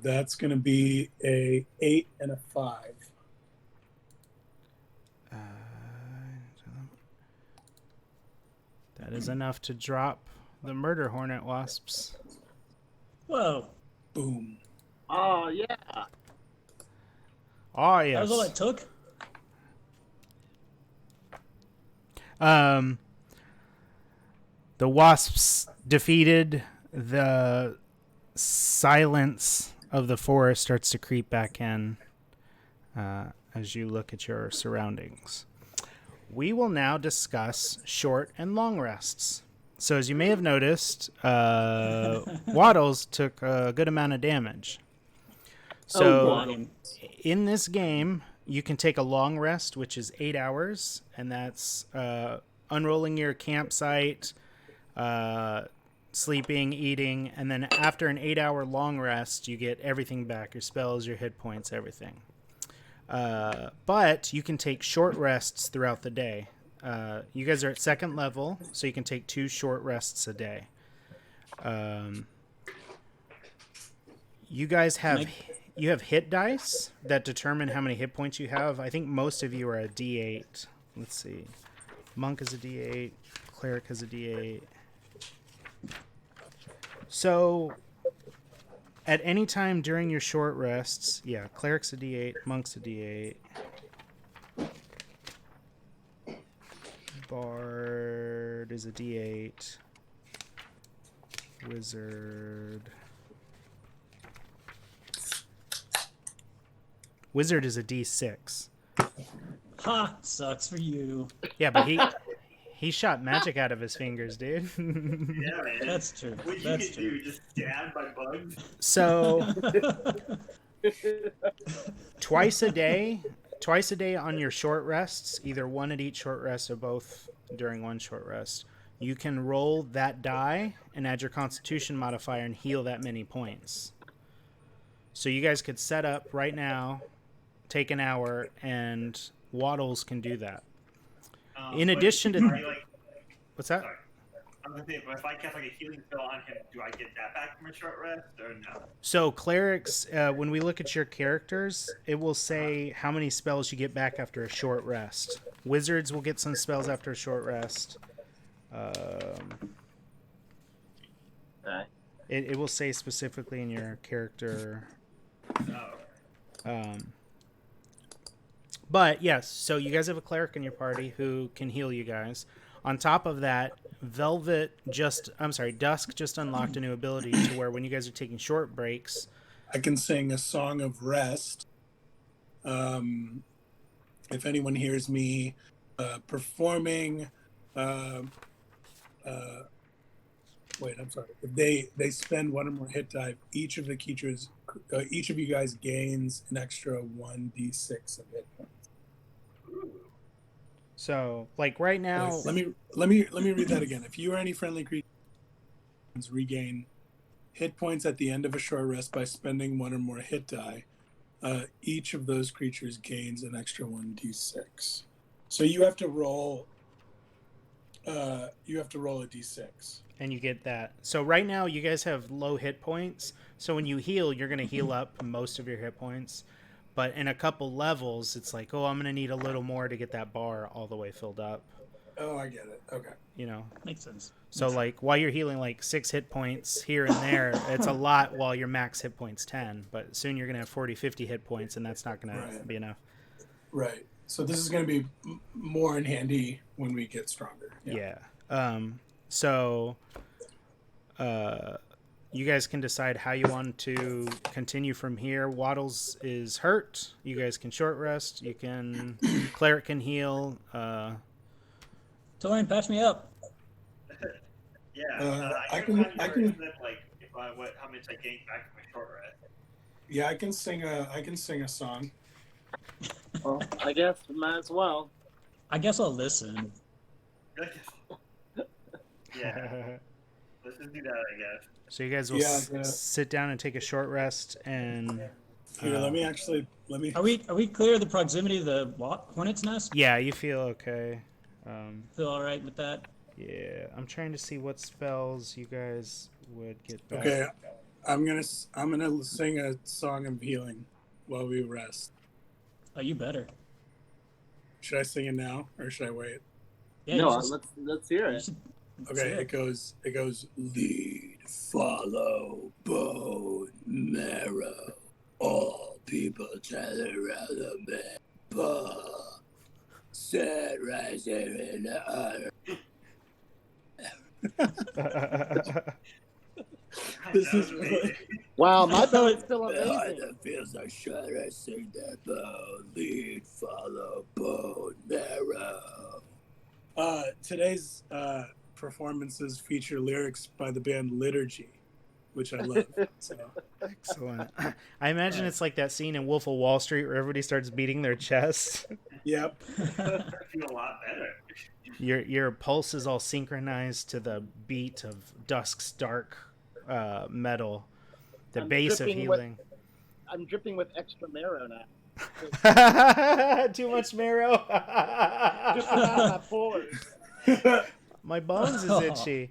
That's going to be a 8 and a 5. That is enough to drop the murder hornet wasps. Whoa. Boom. Oh yeah. Oh That yes. was all it took? The wasps defeated. The silence of the forest starts to creep back in as you look at your surroundings. We will now discuss short and long rests. So as you may have noticed, Waddles took a good amount of damage. So in this game, you can take a long rest, which is 8 hours, and that's unrolling your campsite, sleeping, eating, and then after an 8-hour long rest, you get everything back, your spells, your hit points, everything. But you can take short rests throughout the day. You guys are at 2nd level, so you can take 2 short rests a day. You guys have hit dice that determine how many hit points you have. I think most of you are a D8. Let's see. Monk is a D8. Cleric has a D8. So at any time during your short rests, yeah, Cleric's a D8, Monk's a D8. Bard is a D8. Wizard is a D6. Ha! Sucks for you. Yeah, but he shot magic out of his fingers, dude. Yeah, man. That's true. What That's you true. do? Just stabbed by bugs? So twice a day on your short rests, either one at each short rest or both during one short rest, you can roll that die and add your constitution modifier and heal that many points. So you guys could set up right now, take an hour, and Waddles can do that. In addition to... What's that? Sorry. I was gonna say, but if I cast like a healing spell on him, do I get that back from a short rest or no? So clerics, when we look at your characters, it will say how many spells you get back after a short rest. Wizards will get some spells after a short rest. It will say specifically in your character. But yes, so you guys have a cleric in your party who can heal you guys. On top of that, Dusk just unlocked a new ability to where when you guys are taking short breaks, I can sing a song of rest. If anyone hears me performing, wait, I'm sorry. If they spend one or more hit die, each of you guys gains an extra 1d6 of hit points. so like right now, Wait, let me read that again. If you or any friendly creatures regain hit points at the end of a short rest by spending one or more hit die, each of those creatures gains an extra 1d6. So you have to roll. You have to roll a d6. and you get that. So right now, you guys have low hit points. So when you heal, you're going to heal up most of your hit points. But in a couple levels, it's like, oh, I'm going to need a little more to get that bar all the way filled up. Oh, I get it. Okay. you know. Makes sense. So like while you're healing like 6 hit points here and there, it's a lot while your max hit points 10. But soon you're gonna have 40, 50 hit points, and that's not gonna be enough. Right. So this is gonna be more in handy when we get stronger. Yeah. So you guys can decide how you want to continue from here. Waddles is hurt. You guys can short rest. You can cleric can heal. Torian, patch me up. Yeah, I can like how much I gained back from my short rest. Yeah, I can sing a song. Well, I guess we might as well. I guess I'll listen. Yeah. Let's just do that, I guess. So you guys will sit down and take a short rest, and here, let me. Are we clear of the proximity of the hornet's nest? Yeah, you feel okay. Feel all right with that? Yeah, I'm trying to see what spells you guys would get back. Okay, I'm gonna sing a song of healing while we rest. Oh, you better. Should I sing it now or should I wait? Yeah, no, let's hear it. Okay, it goes. Lead, follow, bone, marrow. All people gather around the man. Set right there in the honor. This is really... Wow, my belly's still amazing. The fields are shut. I sing that bone, lead, follow, bone, marrow. Today's performances feature lyrics by the band Liturgy, which I love. So. Excellent. I imagine it's like that scene in Wolf of Wall Street where everybody starts beating their chests. Yep. I feel a lot better. Your pulse is all synchronized to the beat of Dusk's dark metal, the bass of healing. I'm dripping with extra marrow now. Too much marrow. Just out of my pores. My bones is itchy.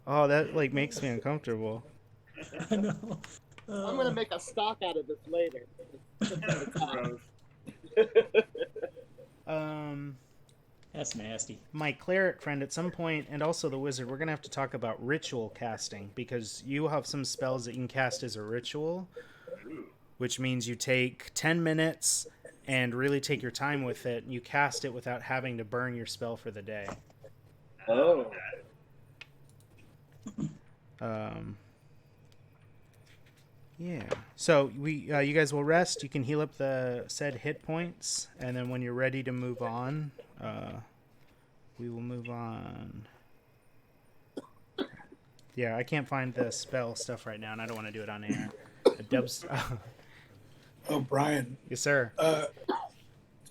Oh, that like makes me uncomfortable. I know. I'm gonna make a stock out of this later. That's nasty. My cleric friend, at some point, and also the wizard, we're gonna have to talk about ritual casting, because you have some spells that you can cast as a ritual, which means you take 10 minutes and really take your time with it. And you cast it without having to burn your spell for the day. Oh. Yeah. So you guys will rest. You can heal up the said hit points, and then when you're ready to move on, we will move on. Yeah, I can't find the spell stuff right now, and I don't want to do it on air. Oh, Brian. Yes, sir.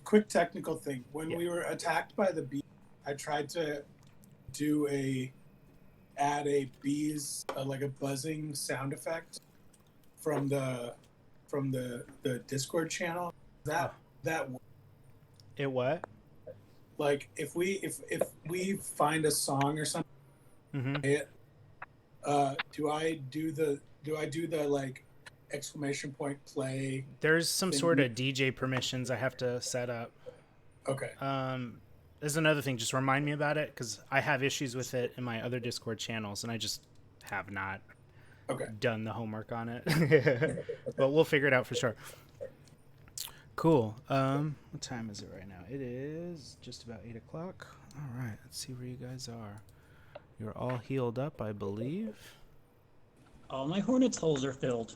Quick technical thing. When we were attacked by the bee, I tried to add a bees like a buzzing sound effect from the Discord channel. That It what? Like if we find a song or something, do I do the like exclamation point play? There's some sort of DJ permissions I have to set up. Okay. There's another thing. Just remind me about it, because I have issues with it in my other Discord channels, and I just have not done the homework on it. But we'll figure it out for sure. Cool. What time is it right now? It is just about 8 o'clock. All right. Let's see where you guys are. You're all healed up, I believe. All my hornets holes are filled.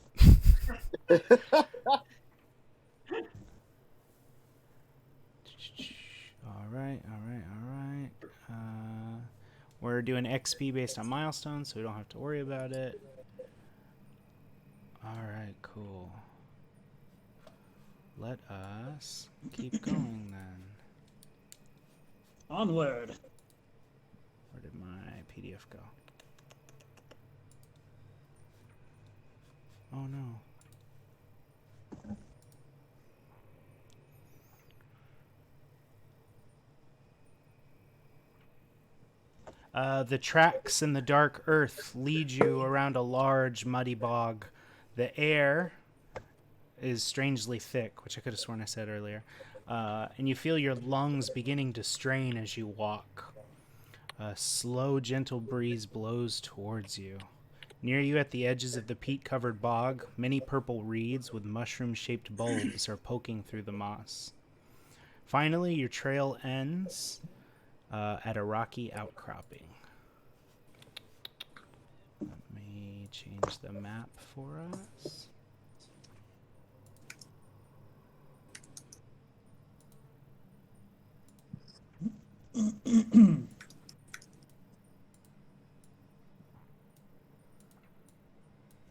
All right. We're doing XP based on milestones, so we don't have to worry about it. All right, cool. Let us keep going then. Onward. Where did my PDF go? Oh no. The tracks in the dark earth lead you around a large muddy bog. The air is strangely thick, which I could have sworn I said earlier. and you feel your lungs beginning to strain as you walk. A slow, gentle breeze blows towards you. Near you at the edges of the peat-covered bog, many purple reeds with mushroom-shaped bulbs are poking through the moss. Finally, your trail ends at a rocky outcropping. Let me change the map for us.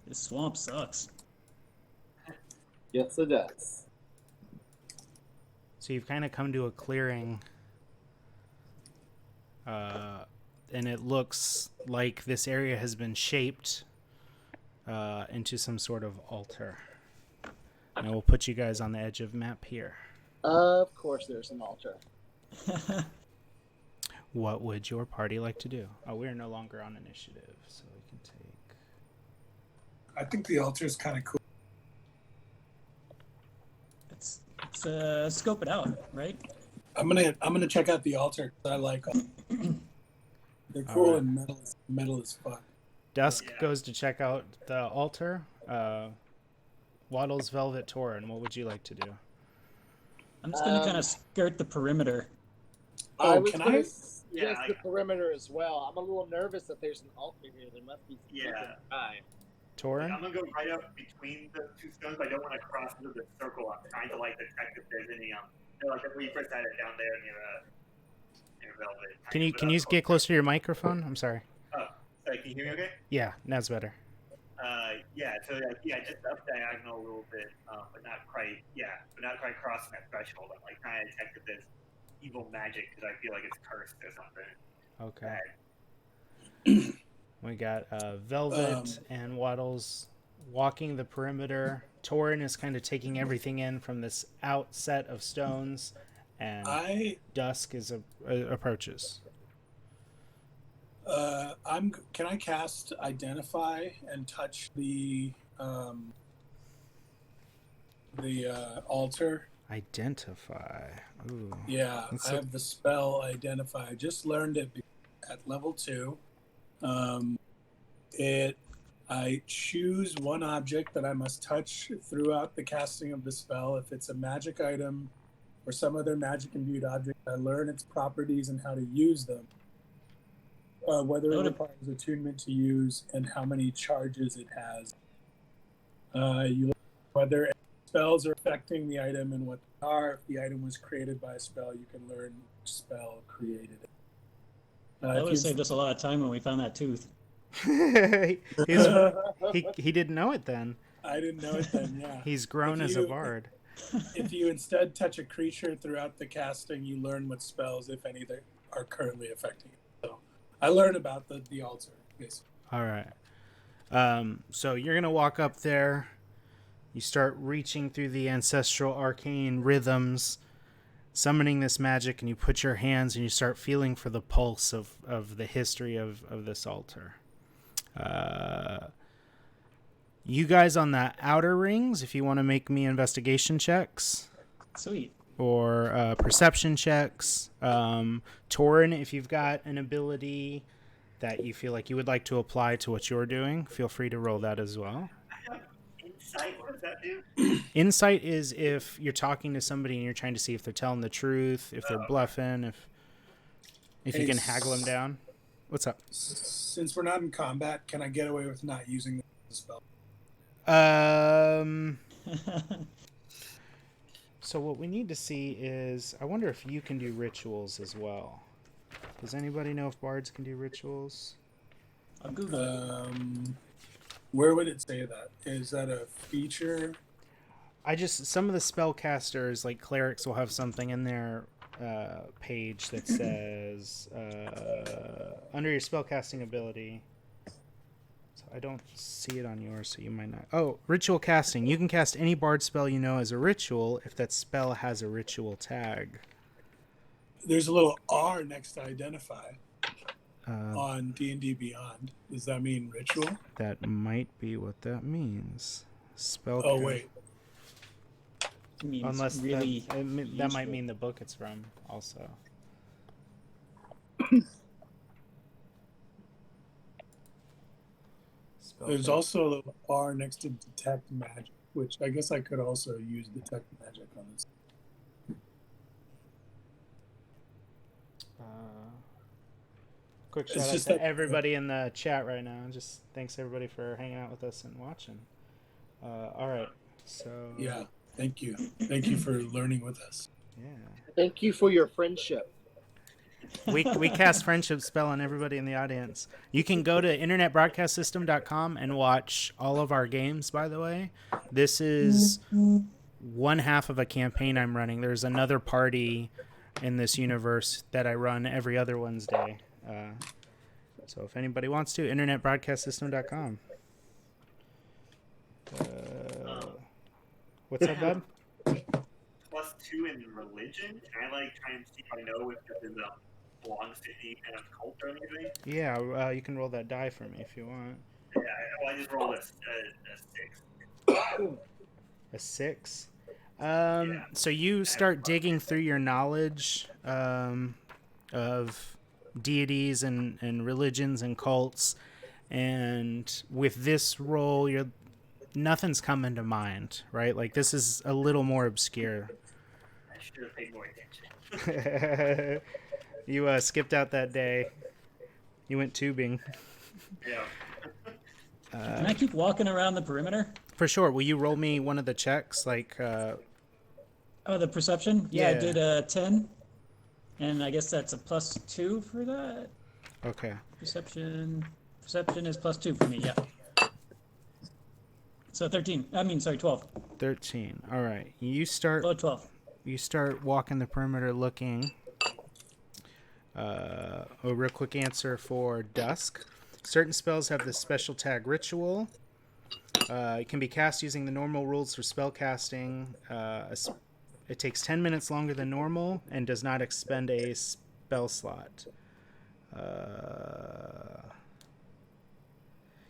This swamp sucks. Yes, it does. So you've kind of come to a clearing, and it looks like this area has been shaped into some sort of altar. And we'll put you guys on the edge of map here. Of course there's an altar. What would your party like to do? Oh, we're no longer on initiative, so we can take... I think the altar is kind of cool. Let's scope it out, right? I'm gonna check out the altar because I like them. They're cool and metal as fuck. Dusk goes to check out the altar. Waddles, Velvet, Torin, what would you like to do? I'm just gonna kind of skirt the perimeter. I was can gonna I? suggest Yeah, the perimeter as well. I'm a little nervous that there's an altar here. There must be some time. Torin? I'm gonna go right up between the two stones, but I don't want to cross into the circle. I'm trying to like detect if there's any like we first had it down there near Velvet. Can you get closer to your microphone? I'm sorry. Oh, sorry, can you hear me okay? Yeah, now's better. So just up diagonal a little bit, but not quite crossing that threshold. I'm like trying to detect if there's evil magic because I feel like it's cursed or something. Okay. We got Velvet and Waddles walking the perimeter. Torin is kind of taking everything in from this outset of stones, and Dusk is approaches. Can I cast Identify and touch the altar? Identify. Ooh. Yeah, I have the spell Identify. I just learned it at level 2. I choose one object that I must touch throughout the casting of the spell. If it's a magic item or some other magic imbued object, I learn its properties and how to use them. Whether it requires attunement to use and how many charges it has. You learn whether spells are affecting the item and what they are. If the item was created by a spell, you can learn which spell created it. That would have saved us a lot of time when we found that tooth. He didn't know it then. I didn't know it then, yeah. He's grown as a bard. If you instead touch a creature throughout the casting, you learn what spells, if any, that are currently affecting it. So I learned about the altar, basically. All right. So you're going to walk up there. You start reaching through the ancestral arcane rhythms, summoning this magic, and you put your hands and you start feeling for the pulse of the history of this altar. You guys on the outer rings, if you want to make me investigation checks. Sweet. Or perception checks. Torin, if you've got an ability that you feel like you would like to apply to what you're doing, feel free to roll that as well. Insight, what does that do? Insight is if you're talking to somebody and you're trying to see if they're telling the truth, if they're bluffing, if you can haggle them down. What's up? Since we're not in combat, can I get away with not using the spell? So what we need to see is, I wonder if you can do rituals as well. Does anybody know if bards can do rituals? I'll Google. Where would it say that? Is that a feature? Some of the spellcasters, like clerics, will have something in their page that says under your spellcasting ability. So I don't see it on yours, so you might not. Oh, ritual casting. You can cast any bard spell you know as a ritual if that spell has a ritual tag. There's a little R next to Identify on D&D Beyond. Does that mean ritual? That might be what that means. Spell. Oh, wait. means Unless really that might mean the book it's from also. There's also a little bar next to detect magic, which I guess I could also use detect magic on this. Quick shout out to everybody in the chat right now. Just thanks everybody for hanging out with us and watching. All right, so yeah, thank you for learning with us. Yeah, thank you for your friendship. We cast friendship spell on everybody in the audience. You can go to internetbroadcastsystem.com and watch all of our games, by the way. This is one half of a campaign I'm running. There's another party in this universe that I run every other Wednesday. So if anybody wants to, internetbroadcastsystem.com. What's up, bud? +2 in religion. Can I try and see if I know if this belongs to any kind of cult or anything? Yeah, you can roll that die for me if you want. Yeah, I just rolled a 6. A 6? So you start digging through your knowledge of deities and religions and cults, and with this roll, nothing's coming to mind, right? Like, this is a little more obscure. I should have paid more attention. You skipped out that day. You went tubing. Yeah. Can I keep walking around the perimeter? For sure. Will you roll me one of the checks? Oh, the perception? Yeah, I did a 10. And I guess that's a +2 for that. Okay. Perception is +2 for me, yeah. So 12. 13. All right. You start. Oh, 12. You start walking the perimeter looking. A real quick answer for Dusk. Certain spells have this special tag ritual. It can be cast using the normal rules for spell casting. It takes 10 minutes longer than normal and does not expend a spell slot.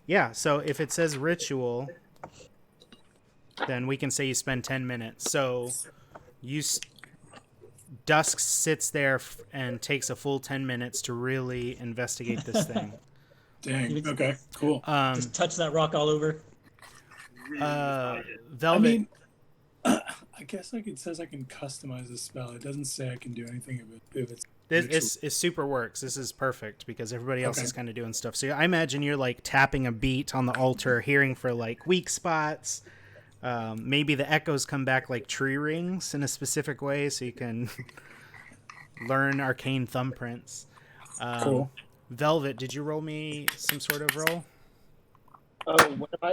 Yeah, so if it says ritual, then we can say you spend 10 minutes. So Dusk sits there and takes a full 10 minutes to really investigate this thing. Dang. Okay. Cool. Just touch that rock all over. Velvet. I mean, I guess it says I can customize the spell. It doesn't say I can do anything if it's. It super works. This is perfect because everybody else is kind of doing stuff. So I imagine you're tapping a beat on the altar, hearing for weak spots. Maybe the echoes come back like tree rings in a specific way, so you can learn arcane thumbprints. Cool. Velvet, did you roll me some sort of roll? Oh,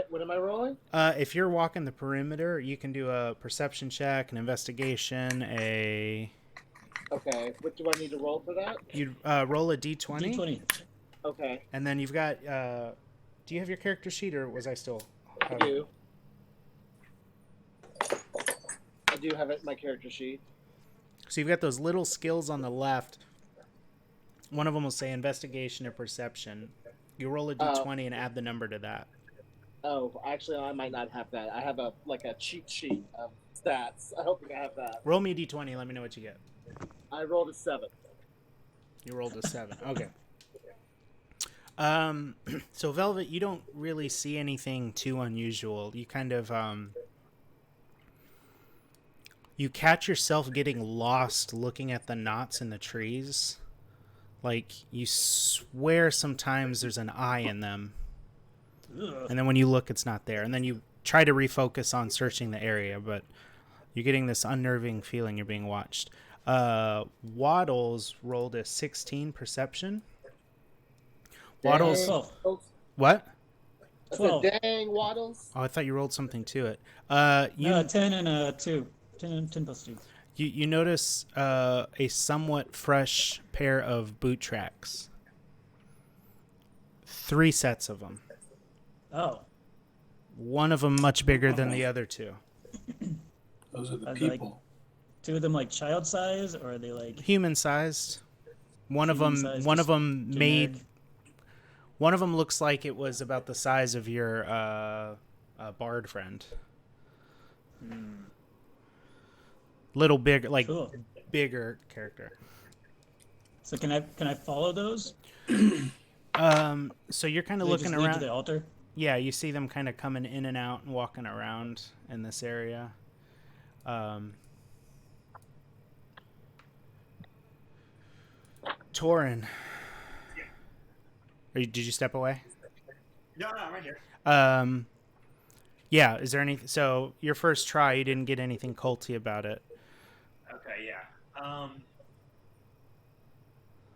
what am I rolling? If you're walking the perimeter, you can do a perception check, an investigation, Okay, what do I need to roll for that? You roll a d20. D20. Okay. And then you've got. Do you have your character sheet, or was I still? I do. I do have my character sheet. So you've got those little skills on the left. One of them will say investigation or perception. You roll a d20 and add the number to that. Oh, actually, I might not have that. I have a cheat sheet of stats. I don't think I have that. Roll me a d20. Let me know what you get. I rolled a 7. You rolled a 7. Okay. So Velvet, you don't really see anything too unusual. You kind of you catch yourself getting lost looking at the knots in the trees. You swear sometimes there's an eye in them. Ugh. And then when you look, it's not there. And then you try to refocus on searching the area, but you're getting this unnerving feeling you're being watched. Waddles rolled a 16 perception. Waddles. 12. What? 12. Dang, Waddles. Oh, I thought you rolled something to it. 10 and a 2. 10 plus 2. You notice a somewhat fresh pair of boot tracks. 3 sets of them. Oh. One of them much bigger than the other 2. Those are the people. 2 of them child size, or are they human sized? One of them generic? One of them looks like it was about the size of your bard friend. little bigger, like Cool. bigger character. So can I follow those? So you're kind of Do they looking just lead to around. the altar? Yeah, you see them kind of coming in and out and walking around in this area. Torin, did you step away? No, I'm right here. Yeah. Is there any? So your first try, you didn't get anything culty about it. Okay, yeah.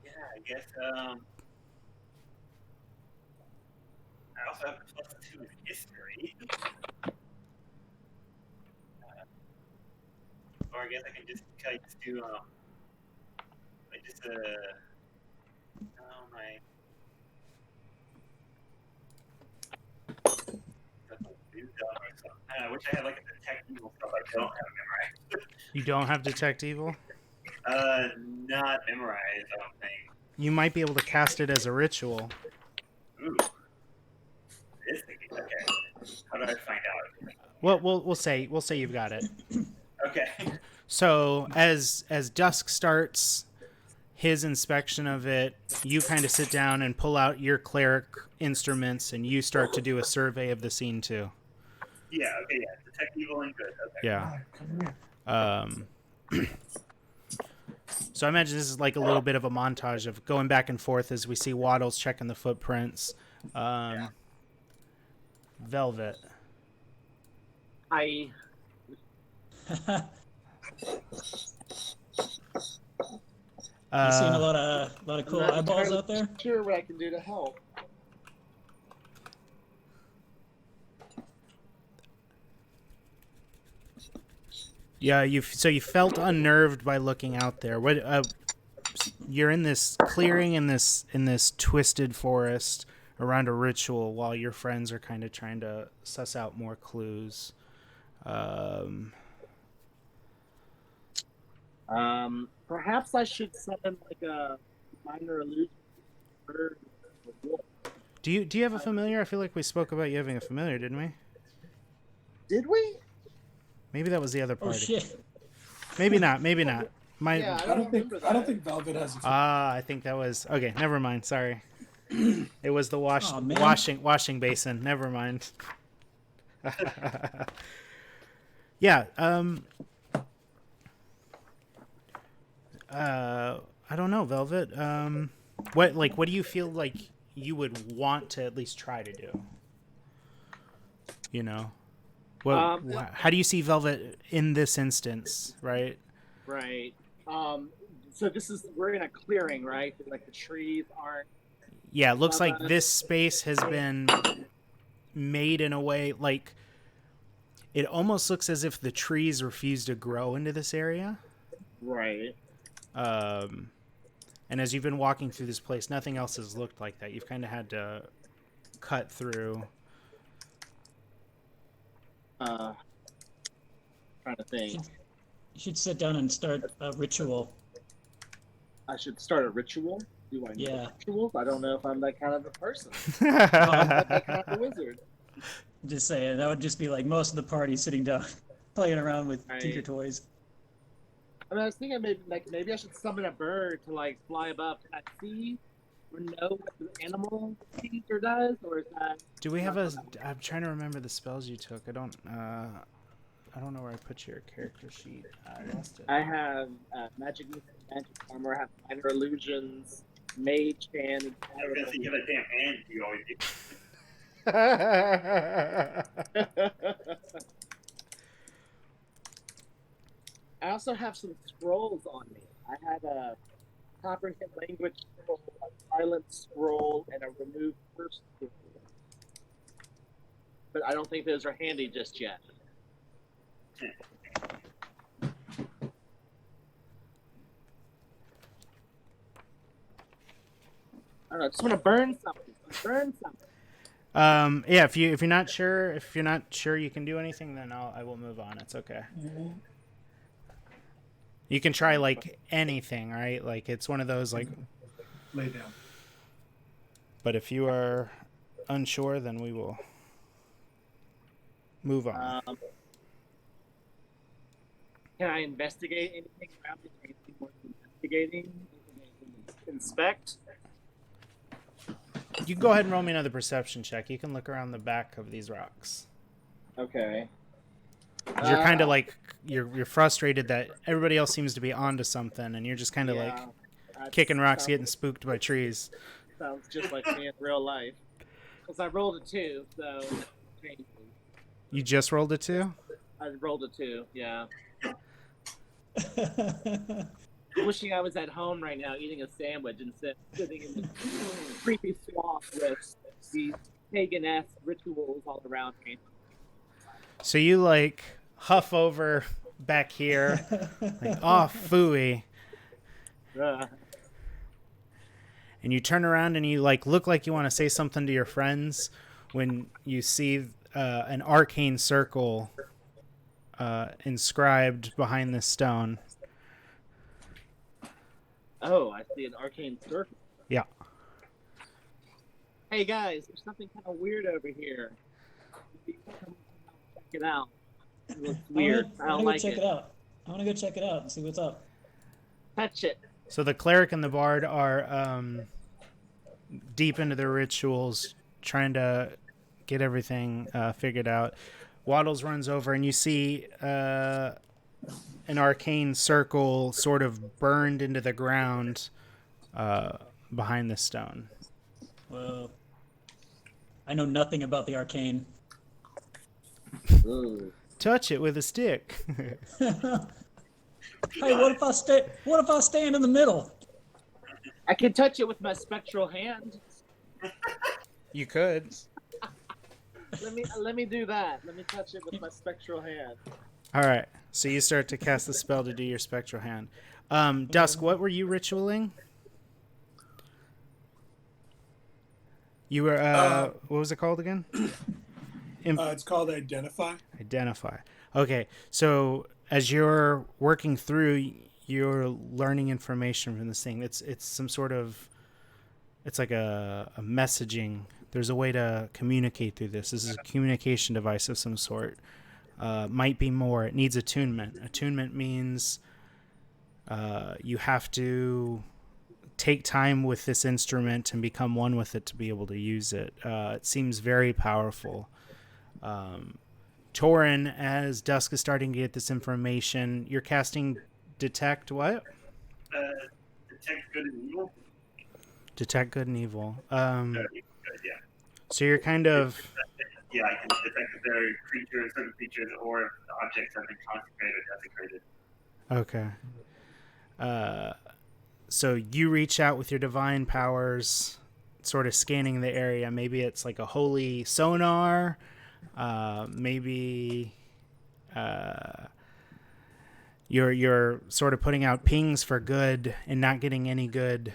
Yeah, I guess. I also have a +2 in history. Or I guess I can just do I just oh my. I wish I had like a detect evil stuff. I don't have memorized. You don't have detect evil. Not memorized. I don't think. You might be able to cast it as a ritual. Ooh, this thing. Okay. How do I find out? Well, we'll say you've got it. Okay. So as dusk starts his inspection of it, you kind of sit down and pull out your cleric instruments, and you start to do a survey of the scene too. Yeah. Okay. Yeah. Detect evil and good. Okay. Yeah. So I imagine this is like a little bit of a montage of going back and forth as we see Waddles checking the footprints. Velvet. I You seen a lot of cool eyeballs out there? Sure, what I can do to help. Yeah, you felt unnerved by looking out there. What you're in this clearing in this twisted forest around a ritual while your friends are kind of trying to suss out more clues. Perhaps I should summon like a minor illusion. Do you have a familiar? I feel like we spoke about you having a familiar, didn't we? Did we? Maybe that was the other Oh party. shit! Maybe not. Maybe not. Yeah, I don't think Velvet has. I think that was okay. Never mind. Sorry. It was the Aw, man. washing basin. Never mind. Yeah. I don't know, Velvet. What do you feel like you would want to at least try to do? You know, how do you see Velvet in this instance? Right. Right. So we're in a clearing, right? Like the trees aren't. Yeah, it looks like this space has been made in a way like it almost looks as if the trees refuse to grow into this area. Right. And as you've been walking through this place, nothing else has looked like that. You've kind of had to cut through. Trying to think. You should sit down and start a ritual. I should start a ritual? Do I know rituals? I don't know if I'm that kind of a person. I'm not that kind of a wizard. Just saying, that would just be like most of the party sitting down, playing around with Tinker Toys. I mean, I was thinking maybe I should summon a bird to like fly above. Can I see or know what the animal sees or does, or is that? Do we have I'm trying to remember the spells you took. I don't know where I put your character sheet. I lost it. I have magic armor. I have minor illusions, mage hand. I was gonna say you have a damn hand. You always do. I also have some scrolls on me. I had a comprehend language scroll, a silent scroll, and a remove curse scroll. But I don't think those are handy just yet. I don't know. I just want to burn something. Yeah. If you're not sure you can do anything, then I will move on. It's okay. Mm-hmm. You can try like anything, right? Like it's one of those like. Lay down. But if you are unsure, then we will move on. Can I investigate anything around it? Anything worth investigating? Inspect? You can go ahead and roll me another perception check. You can look around the back of these rocks. Okay. You're kind of like you're frustrated that everybody else seems to be onto something, and you're just kind of like kicking rocks, getting spooked by trees. Sounds just like me in real life. Because I rolled a 2, so changes. You just rolled a 2? I rolled a 2, yeah. Wishing I was at home right now eating a sandwich instead of sitting in the creepy swamp with these pagan-esque rituals all around me. So you like huff over back here, like, oh, phooey. And you turn around and you like look like you want to say something to your friends when you see an arcane circle inscribed behind this stone. Oh, I see an arcane circle. Yeah. Hey guys, there's something kind of weird over here. Check it out. It looks weird. I don't like it. I want to go check it out and see what's up. Touch it. So the cleric and the bard are deep into their rituals, trying to get everything figured out. Waddles runs over, and you see an arcane circle sort of burned into the ground behind the stone. Whoa. I know nothing about the arcane. Ooh. Touch it with a stick. Hey, what if I stand in the middle? I can touch it with my spectral hand. You could. Let me do that. Let me touch it with my spectral hand. All right. So you start to cast the spell to do your spectral hand. Dusk, what were you ritualing? You were what was it called again? It's called Identify. Identify. Okay. So as you're working through, you're learning information from this thing. It's some sort of, it's like a messaging. There's a way to communicate through this. This is a communication device of some sort. Might be more. It needs attunement. Attunement means you have to take time with this instrument and become one with it to be able to use it. It seems very powerful. Torin, as Dusk is starting to get this information, you're casting Detect what? Detect Good and Evil. Detect Good and Evil. Yeah. So you're kind of... Yeah, I can detect if there are creatures, certain creatures, or if the objects have been consecrated or desecrated. Okay. So you reach out with your divine powers, sort of scanning the area. Maybe it's like a holy sonar. Maybe you're sort of putting out pings for good and not getting any good.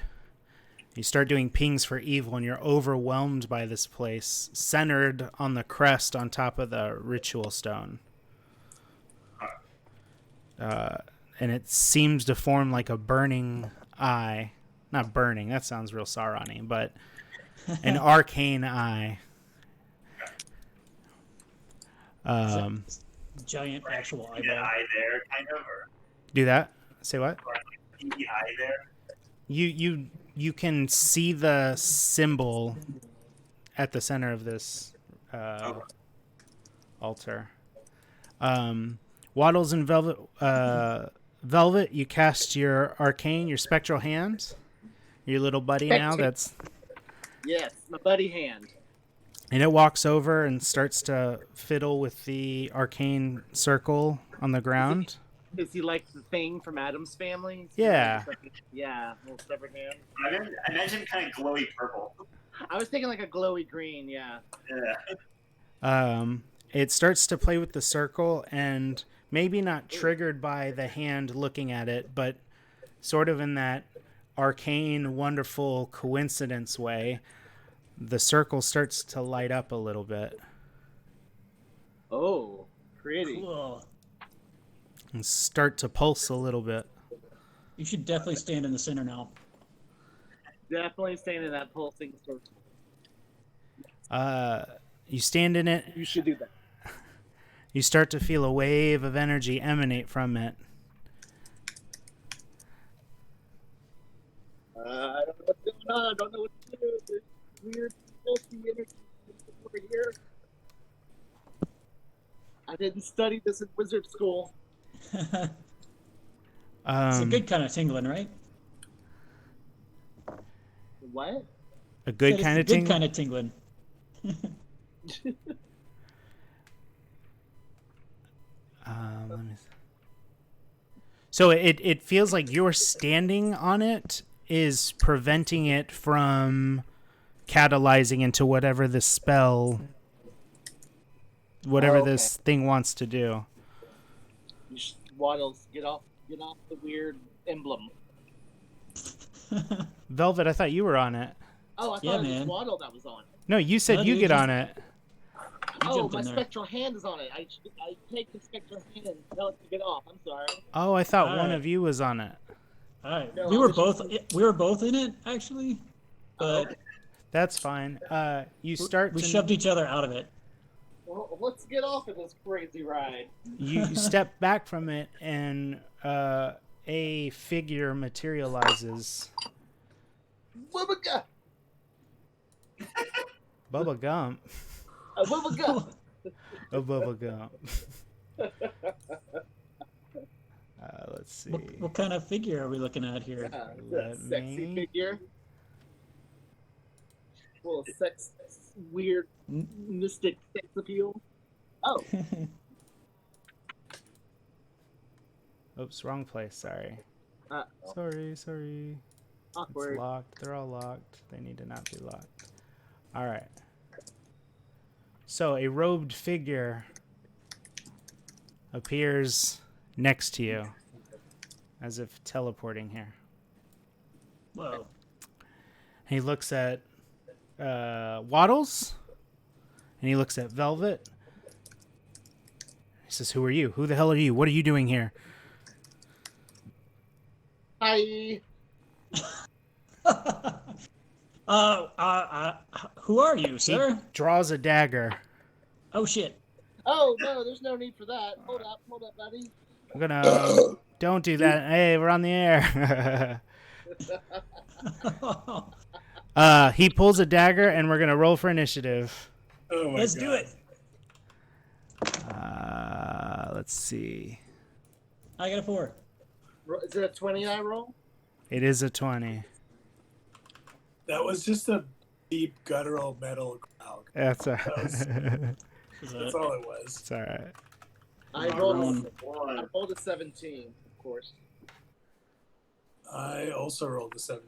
You start doing pings for evil, and you're overwhelmed by this place, centered on the crest on top of the ritual stone. And it seems to form like a burning eye. Not burning, that sounds real Sauron-y, but an arcane eye. Giant actual eyeball. The eye there, kind of, or Do that? Say what? the eye there. You can see the symbol at the center of this altar. Waddles and Velvet, you cast your arcane, your spectral hand. Your little buddy now. That's Yes, my buddy hand. and it walks over and starts to fiddle with the arcane circle on the ground. Is he like the thing from Adam's Family? Yeah. Yeah, little severed hand. I imagine kind of glowy purple. I was thinking like a glowy green, yeah. Yeah. It starts to play with the circle, and maybe not triggered by the hand looking at it, but sort of in that arcane, wonderful coincidence way, the circle starts to light up a little bit. Oh, pretty. Cool. And start to pulse a little bit. You should definitely stand in the center now. Definitely staying in that pulsing circle. You stand in it. You should do that. You start to feel a wave of energy emanate from it. I don't know what to do. There's weird multi energy over here. I didn't study this in wizard school. It's a good kind of tingling, right? What? A good kind of Good ting. kind of tingling. Let me. So it feels like you're standing on it is preventing it from catalyzing into whatever the spell, whatever this thing wants to do. You Waddles, get off the weird emblem. Velvet, I thought you were on it. Oh, I thought Yeah, it was man. Waddle that was on it. No, you said No, you dude, get just- on it. Oh, jumped my in there. spectral hand is on it. I take the spectral hand and tell it to get off. I'm sorry. Oh, I thought one Alright. of you was on it. All right, No, we I were was both in it actually, but That's fine. You start we to shoved each other out of it. Well, let's get off of this crazy ride. you step back from it, and a figure materializes. Wubba Bubba Gump. Wubba A Bubba Gump. Let's see. What kind of figure are we looking at here? Let sexy me- figure. Well, weird, mystic sex appeal. Oh, Oops, wrong place. Sorry. uh, Sorry. awkward. It's locked. They're all locked. They need to not be locked. All right. So a robed figure appears next to you, as if teleporting here. Whoa. He looks at Waddles, and he looks at Velvet. He says, "Who are you? Who the hell are you? What are you doing here?" Hi. Who are you, He sir? draws a dagger. Oh shit. Oh no, there's no need for that. Hold up, buddy. I'm gonna. Don't do that. Hey, we're on the air. He pulls a dagger, and we're gonna roll for initiative. Oh my Let's God. do it. Let's see. I got a 4. Is it a 20 I roll? It is a 20. That was just a deep guttural metal growl. That's a. That's all it was. It's all right. I rolled a 17, of course. I also rolled a 7.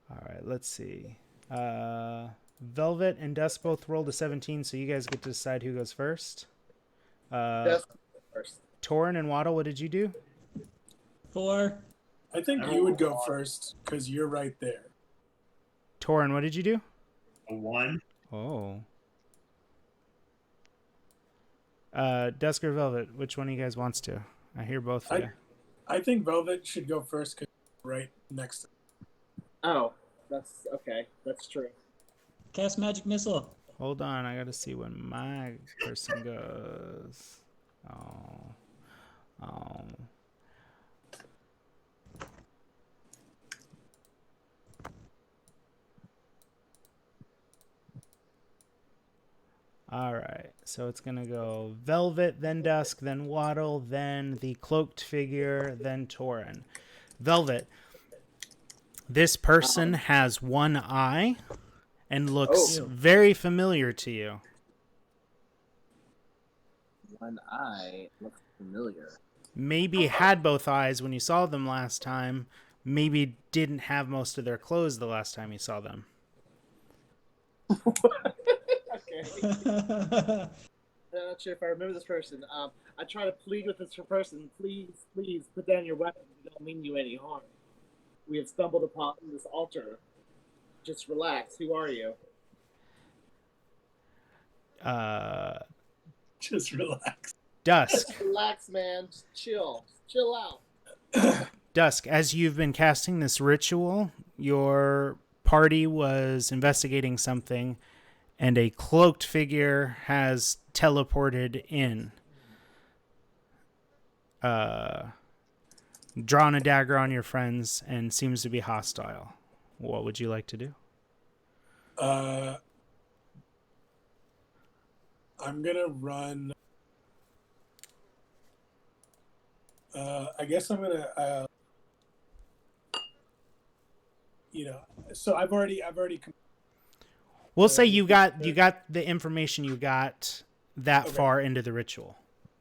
All right. Let's see. Velvet and Dusk both rolled a 17, so you guys get to decide who goes first. That's first. Torin and Waddle, what did you do? 4. I think you would go first because you're right there. Torin, what did you do? A 1. Oh. Dusk or Velvet, which one of you guys wants to? I hear both of you. I think Velvet should go first because you're right next to Oh, that's okay. That's true. Cast magic missile. Hold on, I gotta see when my person goes. Oh. All right, so it's gonna go Velvet, then Dusk, then Waddle, then the cloaked figure, then Torin. Velvet. This person has one eye and looks very familiar to you. One eye looks familiar. Maybe had both eyes when you saw them last time. Maybe didn't have most of their clothes the last time you saw them. Okay. I'm not sure if I remember this person. I try to plead with this person. Please, put down your weapon. We don't mean you any harm. We have stumbled upon this altar. Just relax. Who are you? Just relax. Dusk. Just relax, man. Just chill. Just chill out. Dusk, as you've been casting this ritual, your party was investigating something, and a cloaked figure has teleported in. Drawn a dagger on your friends and seems to be hostile. What would you like to do? I'm gonna run. I guess I'm gonna. So I've already. We'll say you got the information you got that Okay. far into the ritual.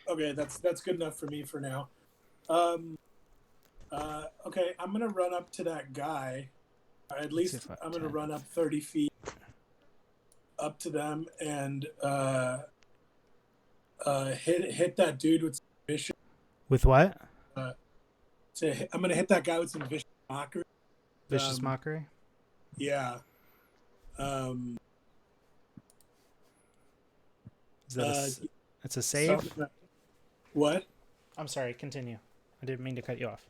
Okay, that's good enough for me for now. Okay, I'm gonna run up to that guy. At least I'm gonna run up 30 feet up to them and hit that dude with some vicious. With what? I'm gonna hit that guy with some vicious mockery. Vicious mockery? Yeah. Is that it's a save? What? I'm sorry, continue. I didn't mean to cut you off.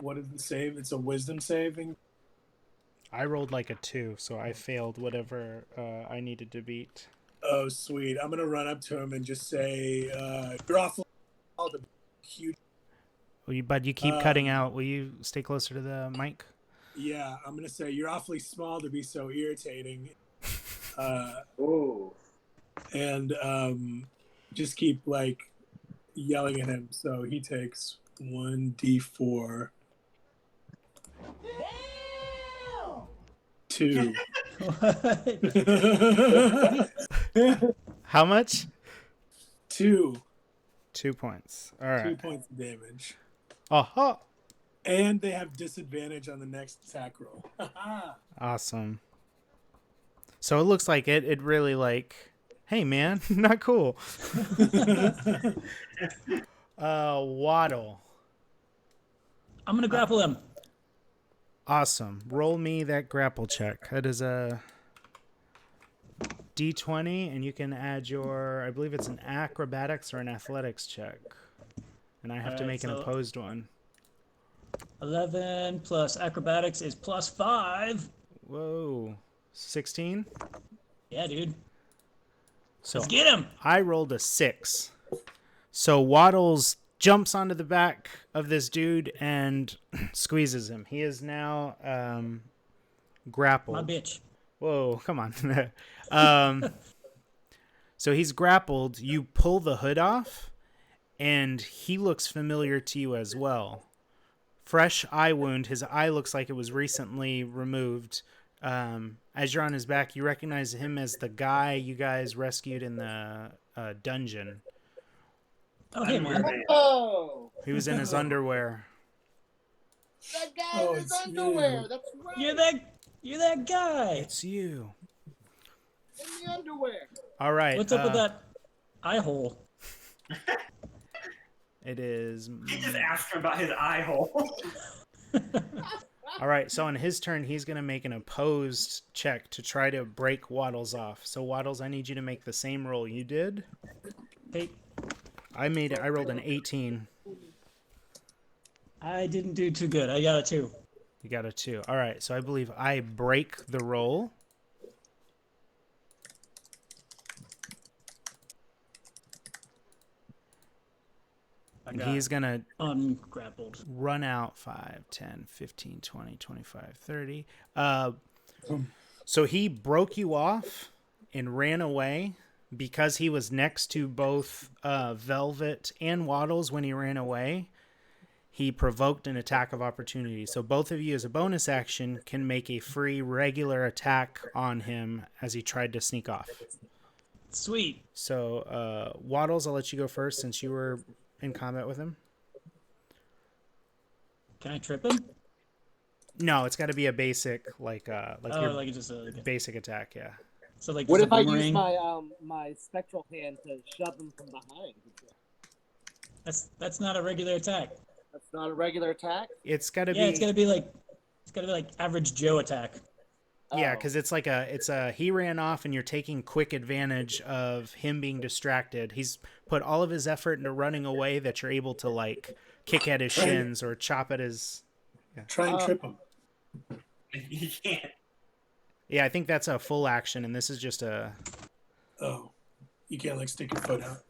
What is the save? It's a wisdom saving. I rolled like a 2, so I failed whatever I needed to beat. Oh, sweet. I'm going to run up to him and just say, you're awful. Huge. But you keep cutting out. Will you stay closer to the mic? Yeah, I'm going to say, you're awfully small to be so irritating. Ooh. And just keep, like, yelling at him. So he takes 1d4. 2. How much? 2. 2 points. All right. 2 points of damage. Aha! And they have disadvantage on the next attack roll. Awesome. So it looks like it really like, hey man, not cool. Waddle. I'm gonna grapple him. Awesome. Roll me that grapple check. That is a D20, and you can add your, I believe it's an acrobatics or an athletics check. And I have to make an opposed one. 11 plus acrobatics is plus 5. Whoa. 16? Yeah, dude. So Let's get him. I rolled a 6. So Waddles jumps onto the back of this dude and squeezes him. He is now grappled. My bitch. Whoa, come on. So he's grappled. You pull the hood off, and he looks familiar to you as well. Fresh eye wound. His eye looks like it was recently removed. As you're on his back, you recognize him as the guy you guys rescued in the dungeon. Oh, hey, man. Oh, He was in his underwear. that guy in his underwear. You. That's right. You're that guy. It's you. In the underwear. All right. What's up with that eye hole? It is. He just asked him about his eye hole. All right. So on his turn, he's going to make an opposed check to try to break Waddles off. So Waddles, I need you to make the same roll you did. Hey, I rolled an 18. I didn't do too good. I got a 2. You got a 2. All right. So I believe I break the roll. And he's going to ungrappled. Run out 5, 10, 15, 20, 25, 30. So he broke you off and ran away because he was next to both Velvet and Waddles when he ran away. He provoked an attack of opportunity. So both of you, as a bonus action, can make a free regular attack on him as he tried to sneak off. Sweet. So Waddles, I'll let you go first since you were in combat with him. Can I trip him? No, it's got to be a basic, like just a basic attack, yeah. So like. What if I boomerang? use my my spectral hand to shove him from behind? That's not a regular attack. That's not a regular attack. It's got to be. Yeah, it's gotta be like average Joe attack. Yeah, because it's he ran off and you're taking quick advantage of him being distracted. He's put all of his effort into running away that you're able to like kick at his shins or chop at his. Yeah. Try and trip him. You can't. Yeah, I think that's a full action, and this is just a. Oh, you can't like stick your foot out.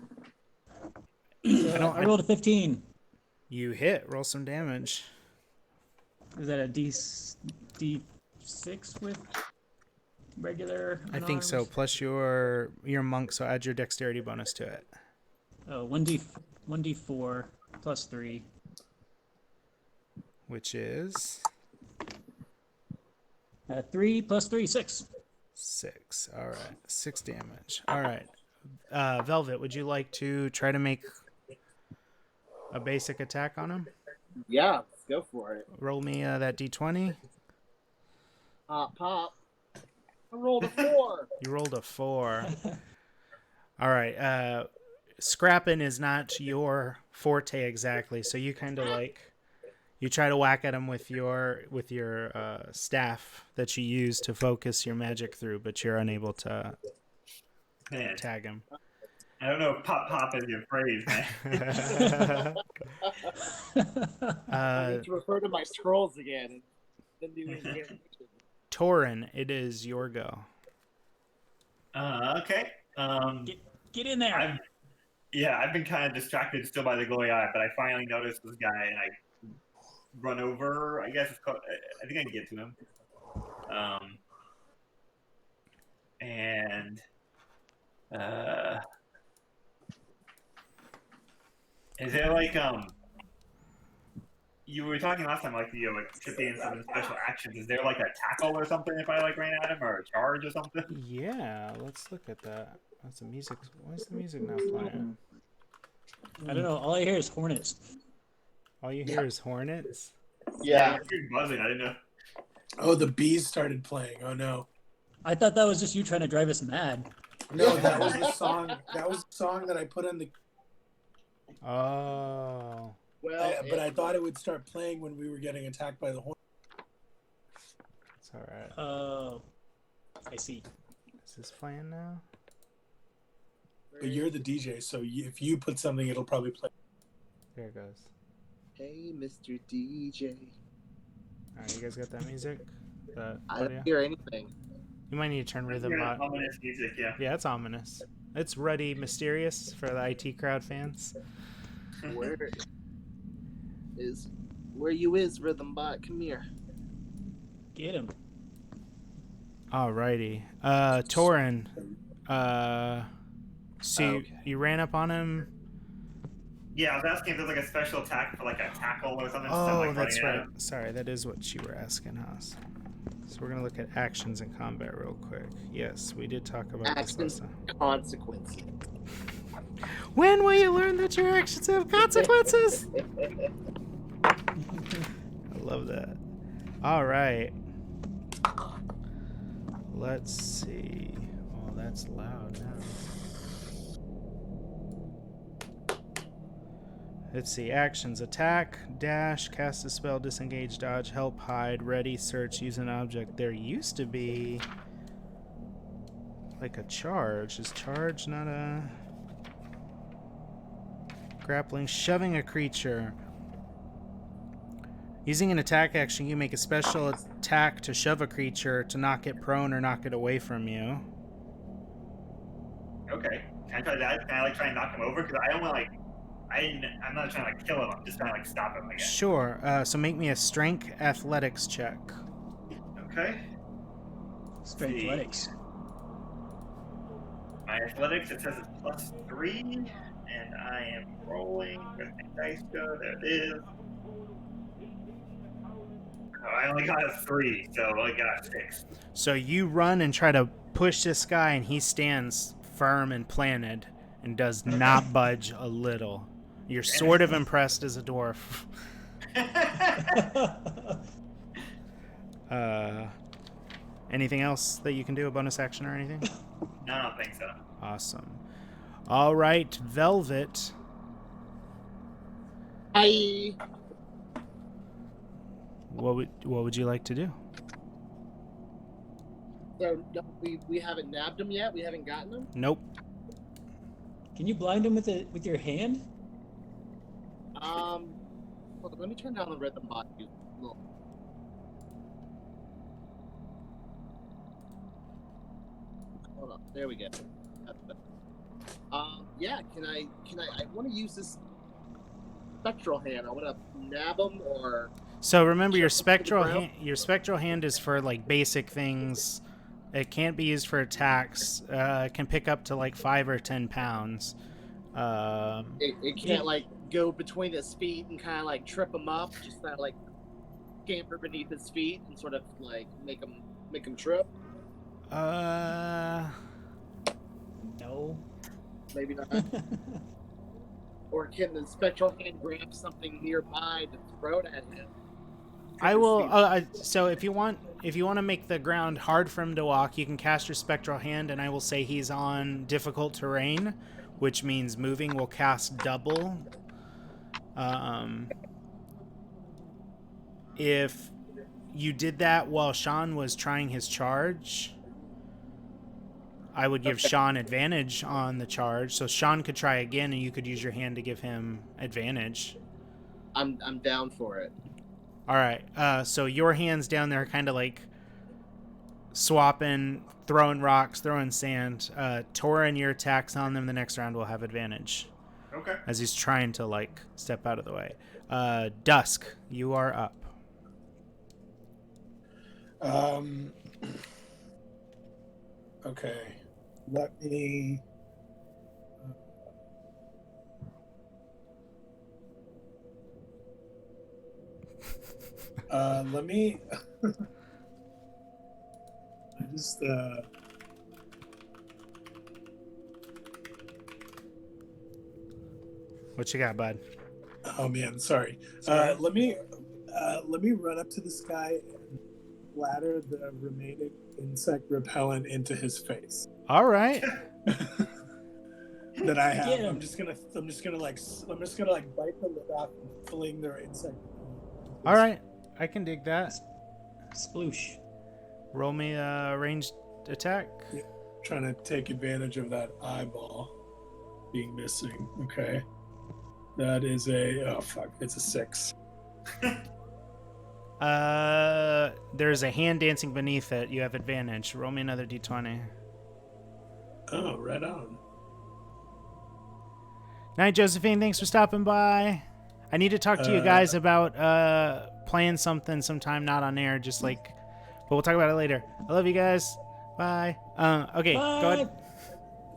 I rolled a 15. You hit. Roll some damage. Is that a D6 with regular? I think so. unarmed? Plus your monk, so add your dexterity bonus to it. Oh, 1d4 plus 3. Which is 3 plus 3, 6. 6. All right, 6 damage. All right, Velvet, would you like to try to make a basic attack on him? Yeah, let's go for it. Roll me that d20. Pop. I rolled a 4. You rolled a 4. All right. Scrapping is not your forte exactly, so you kind of you try to whack at him with your staff that you use to focus your magic through, but you're unable to tag him. I don't know if pop is your phrase, man. I need to refer to my scrolls again. The new incarnation. Torin, it is your go. Okay. Get in there. I've been kind of distracted still by the glowy eye, but I finally noticed this guy, and I run over. I guess it's called. I think I can get to him. Is there you were talking last time, tripping in some special actions. Is there like a tackle or something if I ran at him, or a charge or something? Yeah, let's look at that. That's the music. Why is the music now playing? I don't know. All I hear is hornets. All you hear is hornets? Yeah. You're buzzing. I didn't know. Oh, the bees started playing. Oh no. I thought that was just you trying to drive us mad. No, that was the song. That was the song that I put on the. Oh. Well, but I thought it would start playing when we were getting attacked by the hornet. It's all right. Oh, I see. Is this playing now? But you're the DJ, so if you put something, it'll probably play. There it goes. Hey, Mr. DJ. All right, you guys got that music? That I audio? don't hear anything. You might need to turn rhythm Yeah, on. ominous music, yeah. Yeah, it's ominous. It's Ruddy Mysterious for the IT crowd fans. Where you is, Rhythm Bot? Come here. Get him. Alrighty. Torin. So you ran up on him. Yeah, I was asking if there's like a special attack for like a tackle or something. Oh, that's right. Sorry, that is what you were asking us. So we're gonna look at actions in combat real quick. Yes, we did talk about this last time. Consequences. When will you learn that your actions have consequences? I love that. All right. Let's see. Oh, that's loud now. Let's see. Actions: attack, dash, cast a spell, disengage, dodge, help, hide, ready, search, use an object. There used to be like a charge. Is charge not a grappling? Shoving a creature. Using an attack action, you make a special attack to shove a creature to knock it prone or knock it away from you. Okay. Can I try that? Can I try and knock him over? Because I don't want I'm not trying to kill him. I'm just trying to stop him, I guess. Sure. So make me a strength athletics check. Okay. Strength athletics. My athletics, it says it's +3, and I am rolling. Where the dice go? There it is. Oh, I only got a 3, so I only got a 6. So you run and try to push this guy, and he stands firm and planted and does not budge a little. You're sort of impressed as a dwarf. Anything else that you can do, a bonus action or anything? No, I don't think so. Awesome. All right, Velvet. Hi. What would you like to do? So we haven't nabbed him yet. We haven't gotten him. Nope. Can you blind him with your hand? Hold on, let me turn down the Rhythm Bot. Hold on, there we go. That's better. Yeah. Can I want to use this spectral hand. I want to nab him or. So remember, your Shuffle to the ground. your spectral hand is for like basic things. It can't be used for attacks. It can pick up to like 5 or 10 pounds. It can't like go between his feet and kind of like trip him up, just kind of like scamper beneath his feet and sort of like make him trip. No. Maybe not. Or can the spectral hand grab something nearby to throw it at him? I will. So if you want to make the ground hard for him to walk, you can cast your spectral hand, and I will say he's on difficult terrain, which means moving will cast double. If you did that while Sean was trying his charge, I would give Sean advantage on the charge, so Sean could try again, and you could use your hand to give him advantage. I'm down for it. All right. So your hands down there, kind of like swapping, throwing rocks, throwing sand. Torin, your attacks on them the next round will have advantage. Okay. As he's trying to like step out of the way. Dusk, you are up. Okay. Let me. Let me. I just. What you got, bud? Oh man, sorry. Let me run up to this guy and splatter the remaining insect repellent into his face. All right. That I have. Get him. I'm just gonna like bite the lid off and fling their insect. All right. I can dig that. Sploosh. Roll me a ranged attack. Yeah. Trying to take advantage of that eyeball being missing. Okay. That is it's a 6. There's a hand dancing beneath it. You have advantage. Roll me another d20. Oh, right on. Night, Josephine. Thanks for stopping by. I need to talk to you guys about playing something sometime, not on air, just like, but we'll talk about it later. I love you guys. Bye. Okay, Bye. go ahead.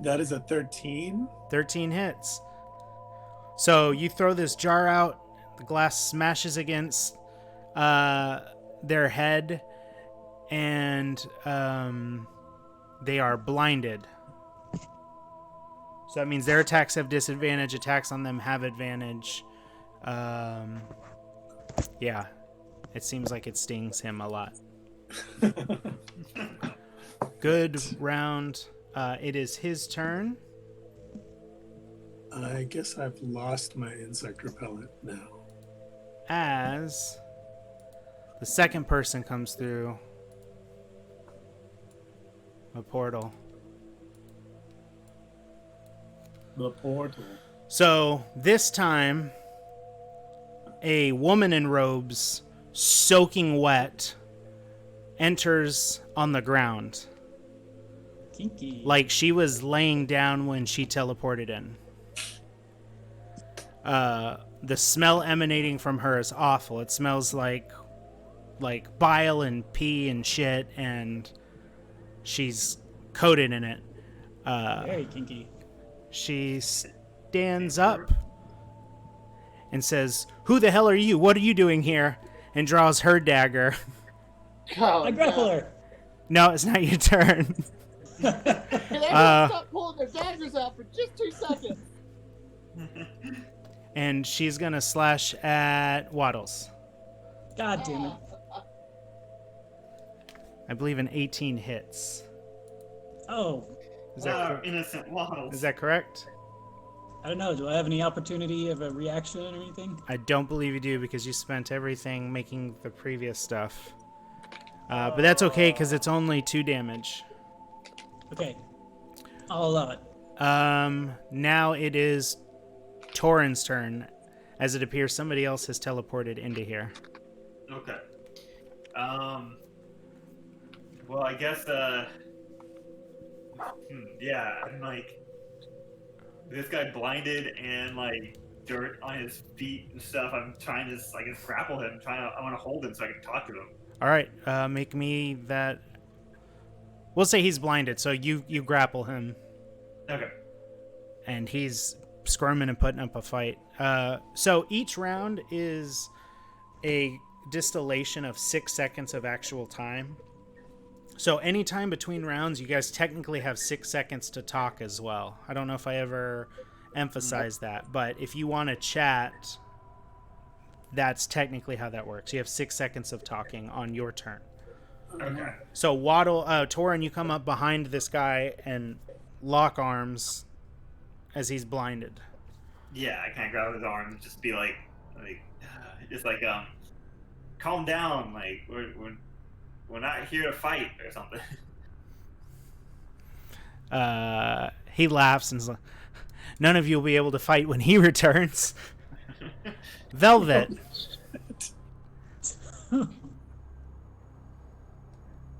That is a 13. 13 hits. So you throw this jar out, the glass smashes against their head, and they are blinded. So that means their attacks have disadvantage, attacks on them have advantage. Yeah, it seems like it stings him a lot. Good round. It is his turn. I guess I've lost my insect repellent now. As the second person comes through a portal. The portal. So this time, a woman in robes, soaking wet, enters on the ground. Kinky. Like she was laying down when she teleported in. The smell emanating from her is awful. It smells like bile and pee and shit, and she's coated in it. Very kinky. She stands up and says, "Who the hell are you? What are you doing here?" And draws her dagger. Oh, I grapple her. No, it's not your turn. Can everyone stop pulling their daggers out for just 2 seconds? And she's going to slash at Waddles. God damn it. I believe an 18 hits. Oh, Is that, innocent Waddles. is that correct? I don't know. Do I have any opportunity of a reaction or anything? I don't believe you do because you spent everything making the previous stuff. But that's okay because it's only 2 damage. Okay. I'll allow it. Now it is Torin's turn. As it appears somebody else has teleported into here. Okay. Well, I guess, yeah, I'm like, this guy blinded and, like, dirt on his feet and stuff. I'm trying to, I guess, grapple him. I want to hold him so I can talk to him. All right, make me that. We'll say he's blinded, so you grapple him. Okay. And he's squirming and putting up a fight. So each round is a distillation of 6 seconds of actual time. So anytime between rounds, you guys technically have 6 seconds to talk as well. I don't know if I ever emphasized that, but if you want to chat, that's technically how that works. You have 6 seconds of talking on your turn. Okay. So Waddle, Torin, you come up behind this guy and lock arms as he's blinded. Yeah, I kind of grab his arm, just be like, calm down. Like we're not here to fight or something. He laughs and is like, none of you will be able to fight when he returns. Velvet.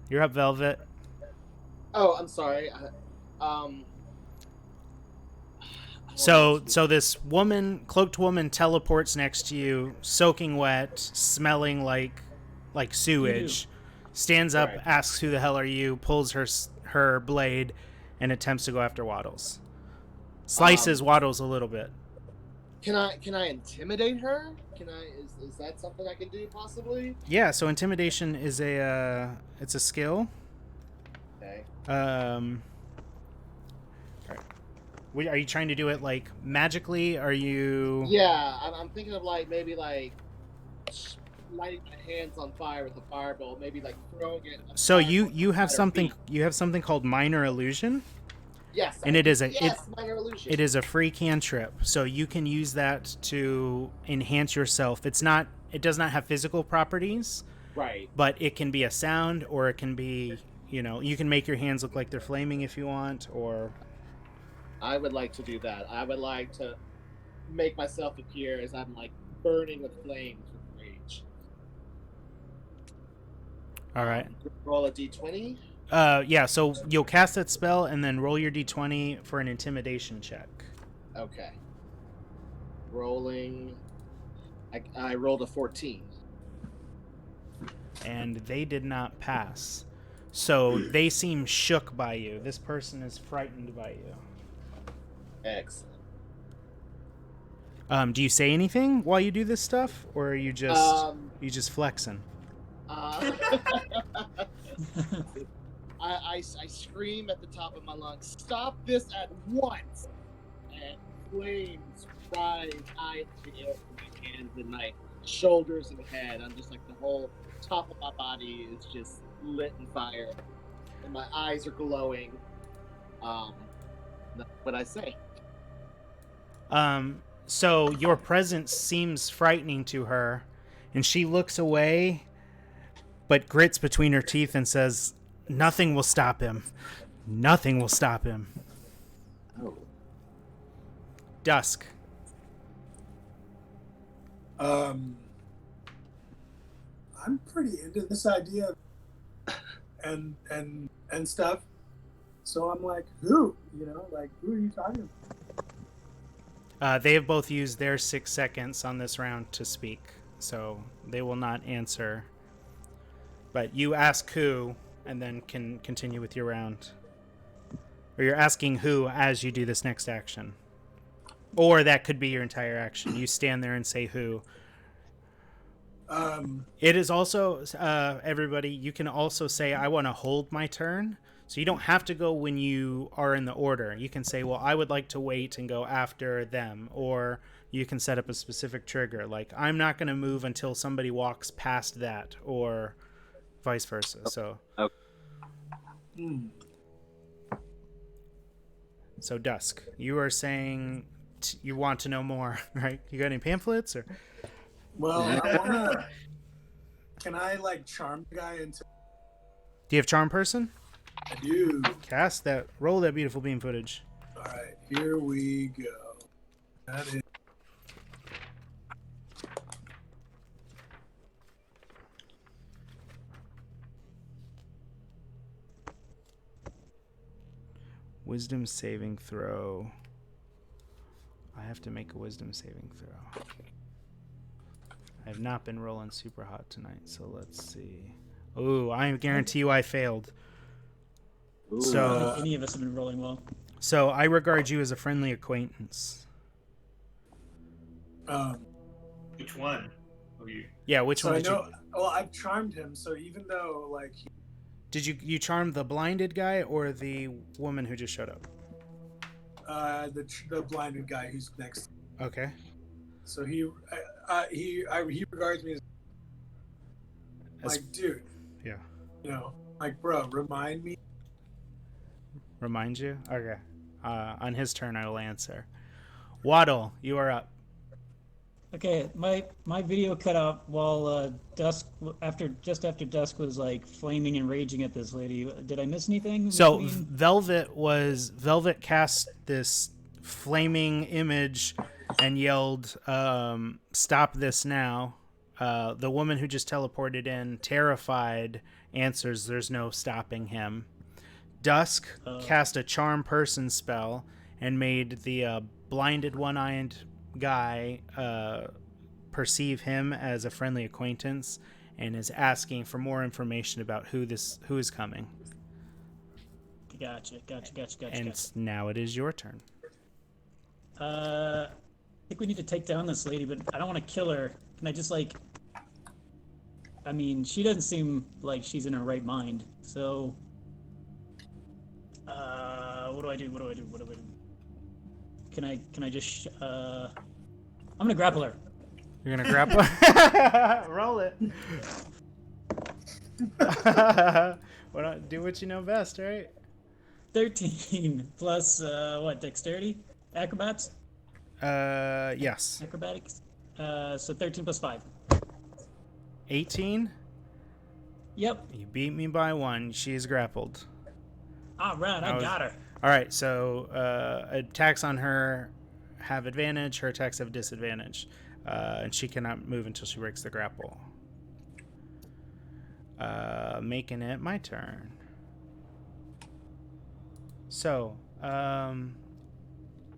You're up, Velvet. Oh, I'm sorry. So this woman, cloaked woman, teleports next to you, soaking wet, smelling like sewage. Stands up, Right. asks, "Who the hell are you?" Pulls her blade, and attempts to go after Waddles. Slices Waddles a little bit. Can I intimidate her? Is that something I can do possibly? Yeah. So intimidation is it's a skill. Okay. Are you trying to do it like magically? Are you? Yeah, I'm thinking of maybe lighting my hands on fire with a fireball, maybe throwing it. So you have something called minor illusion. Yes. And it is minor illusion. It is a free cantrip, so you can use that to enhance yourself. It does not have physical properties. Right. But it can be a sound, or it can be, you can make your hands look like they're flaming if you want, or. I would like to do that. I would like to make myself appear as I'm burning with flames with rage. All right. Roll a d20. Yeah. So you'll cast that spell and then roll your d20 for an intimidation check. Okay. Rolling. I rolled a 14. And they did not pass. So they seem shook by you. This person is frightened by you. Excellent. Do you say anything while you do this stuff, or are you just flexing? I scream at the top of my lungs, "Stop this at once!" And flames rise high in the air from my hands and my shoulders and head. I'm just the whole top of my body is just lit in fire, and my eyes are glowing. That's what I say. So your presence seems frightening to her, and she looks away, but grits between her teeth and says, "Nothing will stop him. Nothing will stop him." Oh. Dusk. I'm pretty into this idea and stuff. So I'm like, who? Who are you talking about? They have both used their 6 seconds on this round to speak, so they will not answer. But you ask who, and then can continue with your round. Or you're asking who as you do this next action. Or that could be your entire action. You stand there and say who. It is also, everybody, you can also say, "I want to hold my turn." So you don't have to go when you are in the order. You can say, "Well, I would like to wait and go after them." Or you can set up a specific trigger, like, "I'm not going to move until somebody walks past that," or vice versa. So, So Dusk, you are saying you want to know more, right? You got any pamphlets or? Well, I wanna. Can I charm the guy into? Do you have charm person? I do. Cast that. Roll that beautiful beam footage. All right, here we go. That is. Wisdom saving throw. I have to make a wisdom saving throw. I have not been rolling super hot tonight, so let's see. Ooh, I guarantee you I failed. I don't So, think any of us have been rolling well. so I regard you as a friendly acquaintance. Which one? Yeah, which So one I did know. you... Well, I've charmed him. So even though like Did you charm the blinded guy or the woman who just showed up? the blinded guy who's next. Okay. So he regards me as like, dude. Yeah. You know, like, bro, remind me. Remind you? Okay. On his turn, I will answer. Waddle, you are up. Okay, my video cut out while just after dusk was like flaming and raging at this lady. Did I miss anything? So Velvet cast this flaming image and yelled, "Stop this now!" The woman who just teleported in, terrified, answers, "There's no stopping him." Dusk cast a charm person spell and made the blinded one-eyed guy perceive him as a friendly acquaintance and is asking for more information about who is coming. Gotcha. And now it is your turn. I think we need to take down this lady, but I don't want to kill her. Can I just like? I mean, she doesn't seem like she's in her right mind. So, what do I do? Can I just? I'm gonna grapple her. You're gonna grapple. Roll it. Do what you know best, right? 13 plus what? Dexterity, acrobats. Yes. Acrobatics. So 13 plus 5. 18. Yep. You beat me by 1. She is grappled. All right, I got her. All right. So attacks on her have advantage. Her attacks have disadvantage, and she cannot move until she breaks the grapple. Making it my turn. So,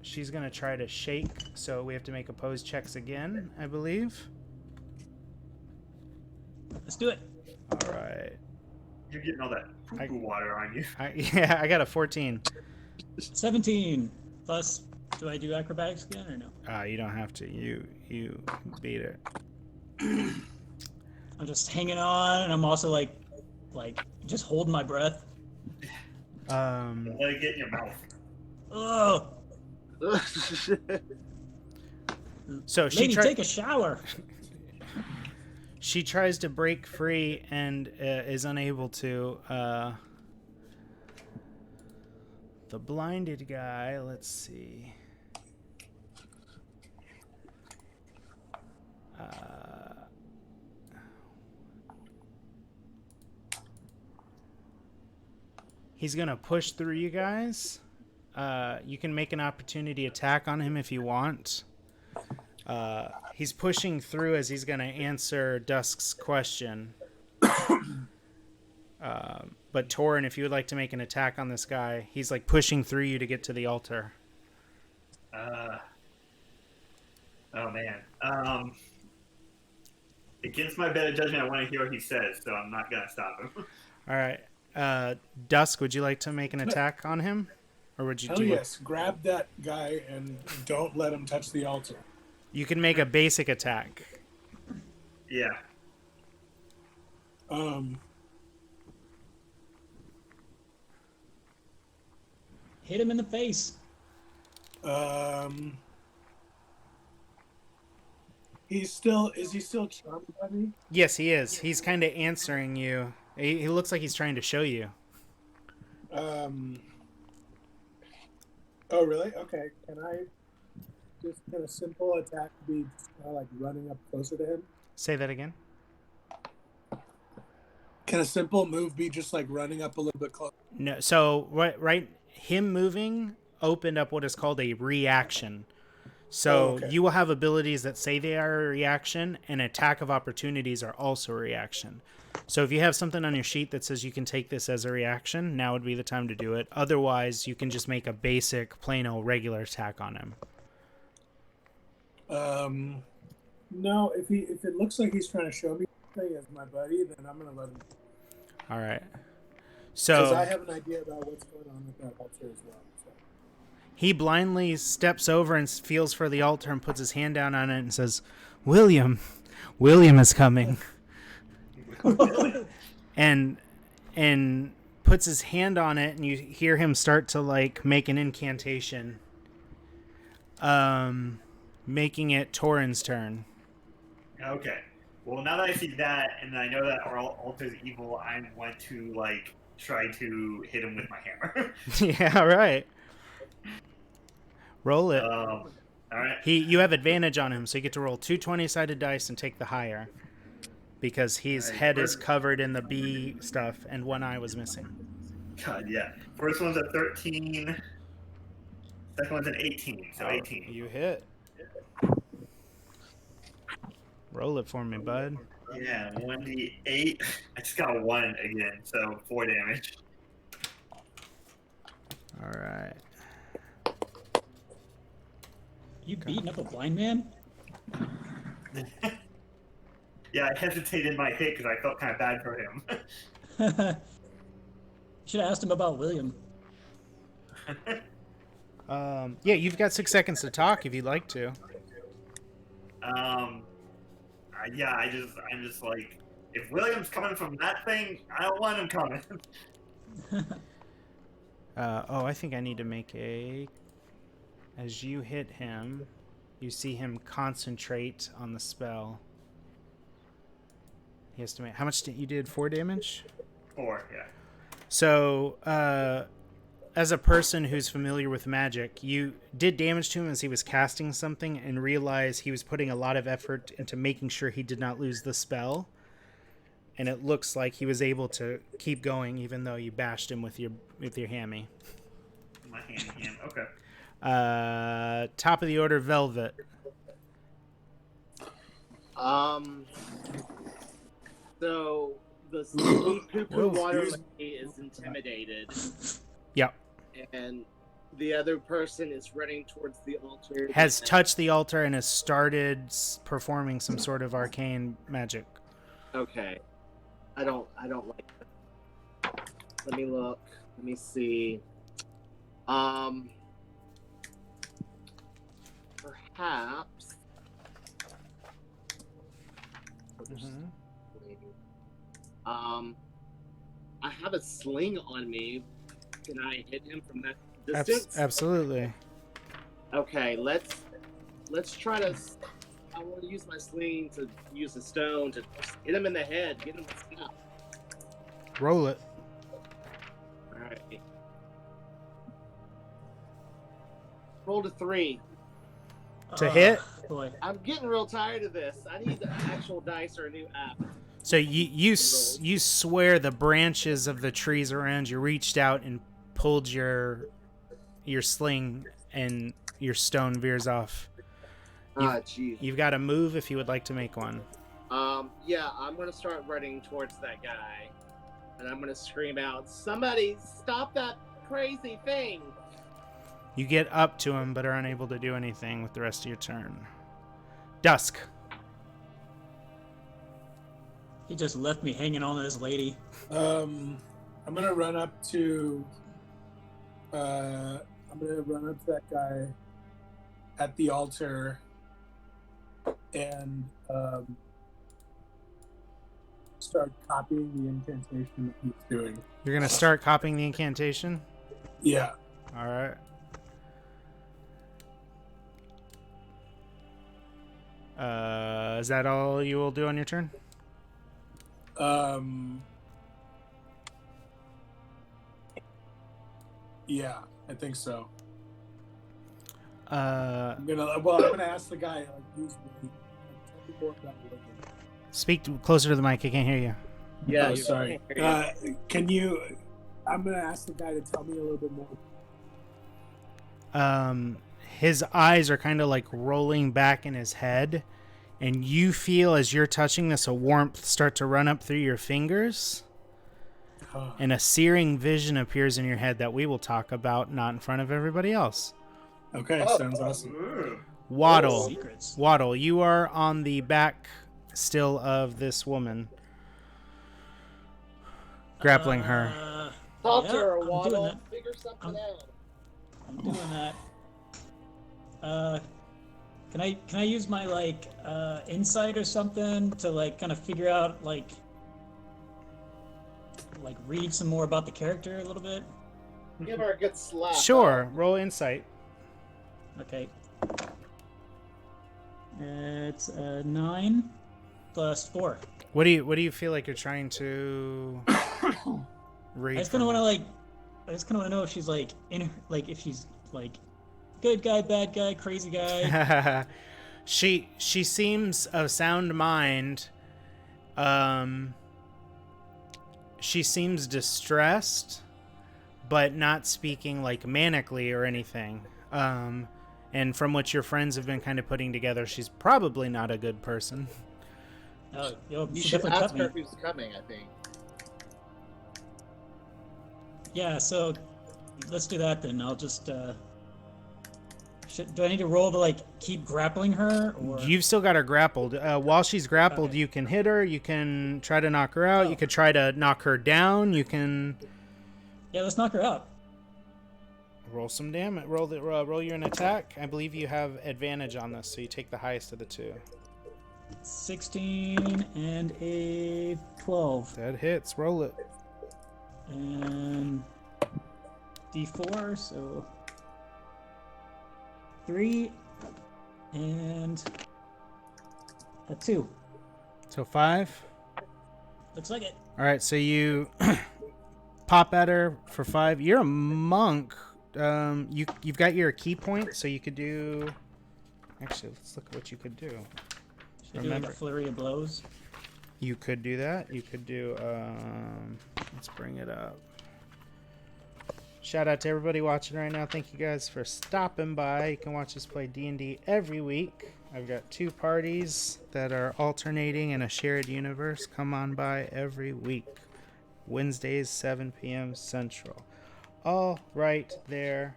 she's going to try to shake, so we have to make opposed checks again, I believe. Let's do it. All right. You're getting all that poo-poo water on you. Yeah, I got a 14. 17 plus. Do I do acrobatics again or no? You don't have to. You beat it. I'm just hanging on, and I'm also like just holding my breath. Let it get in your mouth. Oh. So Lady, take a shower. She tries to break free and is unable to. The blinded guy, let's see. He's going to push through you guys. You can make an opportunity attack on him if you want. He's pushing through as he's going to answer Dusk's question. But Torin, if you would like to make an attack on this guy, he's like pushing through you to get to the altar. Oh man. Against my better judgment, I want to hear what he says, so I'm not gonna stop him. All right. Dusk, would you like to make an attack on him? Or would you Hell yes. Grab that guy and don't let him touch the altar. You can make a basic attack. Yeah. Hit him in the face. Is he still charmed by me? Yes, he is. He's kind of answering you. He looks like he's trying to show you. Oh, really? Okay. Can I just kind of simple attack be just kind of like running up closer to him? Say that again. Can a simple move be just like running up a little bit closer? No. So right, him moving opened up what is called a reaction. So you will have abilities that say they are a reaction, and attack of opportunities are also a reaction. So if you have something on your sheet that says you can take this as a reaction, now would be the time to do it. Otherwise, you can just make a basic, plain old regular attack on him. No, if it looks like he's trying to show me something as my buddy, then I'm gonna let him. All right. Because So I have an idea about what's going on with that altar as well. So. he blindly steps over and feels for the altar and puts his hand down on it and says, "William, William is coming." and puts his hand on it, and you hear him start to like make an incantation, making it Torin's turn. Okay. Well, now that I see that, and I know that our altar's evil, I want to like try to hit him with my hammer. Yeah, right. Roll it. All right. You have advantage on him, so you get to roll 2 20-sided dice and take the higher, because his head is covered in the bee stuff and one eye was missing. God, yeah. First one's a 13. Second one's an 18. So 18. You hit. Roll it for me, bud. Yeah, 1d8. I just got a 1 again, so 4 damage. All right. You beating up a blind man? Yeah, I hesitated my hit because I felt kind of bad for him. Should have asked him about William. Yeah, you've got 6 seconds to talk if you'd like to. Yeah, I'm just like, if William's coming from that thing, I don't want him coming. I think I need to make a... As you hit him, you see him concentrate on the spell. He has to make... How much you did? 4 damage? 4, yeah. So, as a person who's familiar with magic, you did damage to him as he was casting something and realized he was putting a lot of effort into making sure he did not lose the spell. And it looks like he was able to keep going even though you bashed him with your hammy. My hand, okay. Top of the order, Velvet. So the poo-poo water lady is intimidated. Yep. And the other person is running towards the altar. Has touched the altar and has started performing some sort of arcane magic. Okay. I don't like that. Let me look. Let me see. Perhaps. Mm-hmm. I have a sling on me. Can I hit him from that distance? Absolutely. Okay, let's try to. I want to use my sling to use a stone to hit him in the head, get him to stop. Roll it. All right. Rolled a 3. To hit? Boy. I'm getting real tired of this. I need the actual dice or a new app. So you swear the branches of the trees around you reached out and pulled your sling, and your stone veers off. Jeez. You've got to move if you would like to make one. Yeah, I'm gonna start running towards that guy, and I'm gonna scream out, "Somebody stop that crazy thing!" You get up to him, but are unable to do anything with the rest of your turn. Dusk. He just left me hanging on to this lady. I'm gonna run up to. I'm gonna run up to that guy at the altar and start copying the incantation that he's doing. You're going to start copying the incantation? Yeah. All right. Is that all you will do on your turn? Yeah, I think so. I'm gonna ask the guy, like, who's me? Tell me more about William. Speak closer to the mic. I can't hear you. Yeah, Oh, sorry. Can you? I'm gonna ask the guy to tell me a little bit more. His eyes are kind of like rolling back in his head, and you feel as you're touching this a warmth start to run up through your fingers, and a searing vision appears in your head that we will talk about, not in front of everybody else. Okay, sounds awesome. Waddle. Secrets. Waddle, you are on the back still of this woman. Grappling her. Talk yeah, to her, I'm doing Waddle. that. Figure something out. I'm doing that. Can I use my like insight or something to like kind of figure out like read some more about the character a little bit? Give her a good slap. Sure, roll insight. Okay. It's 9 plus 4. What do you feel like you're trying to read? I just kind of want to know if she's like if she's like good guy, bad guy, crazy guy. She seems of sound mind. She seems distressed, but not speaking like manically or anything. And from what your friends have been kind of putting together, she's probably not a good person. Oh, You she should definitely ask cut her me. who's coming, I think. Yeah, so let's do that then. I'll just do I need to roll to like keep grappling her, or You've still got her grappled. While she's grappled, Okay. you can hit her. You can try to knock her out. Oh. You could try to knock her down. You can yeah, let's knock her out. roll some damage. Roll you an attack. I believe you have advantage on this, so you take the highest of the two. 16 and a 12, That hits. Roll it. and D4, so 3 and a 2. So 5. Looks like it. All right, so you pop at her for 5. You're a monk. You've got your key point, so you could do. Actually, let's look at what you could do. Should I do like Remember. a flurry of blows? You could do that. You could do. Let's bring it up. Shout out to everybody watching right now. Thank you guys for stopping by. You can watch us play D&D every week. I've got 2 parties that are alternating in a shared universe. Come on by every week. Wednesdays, 7 p.m. Central. All right there.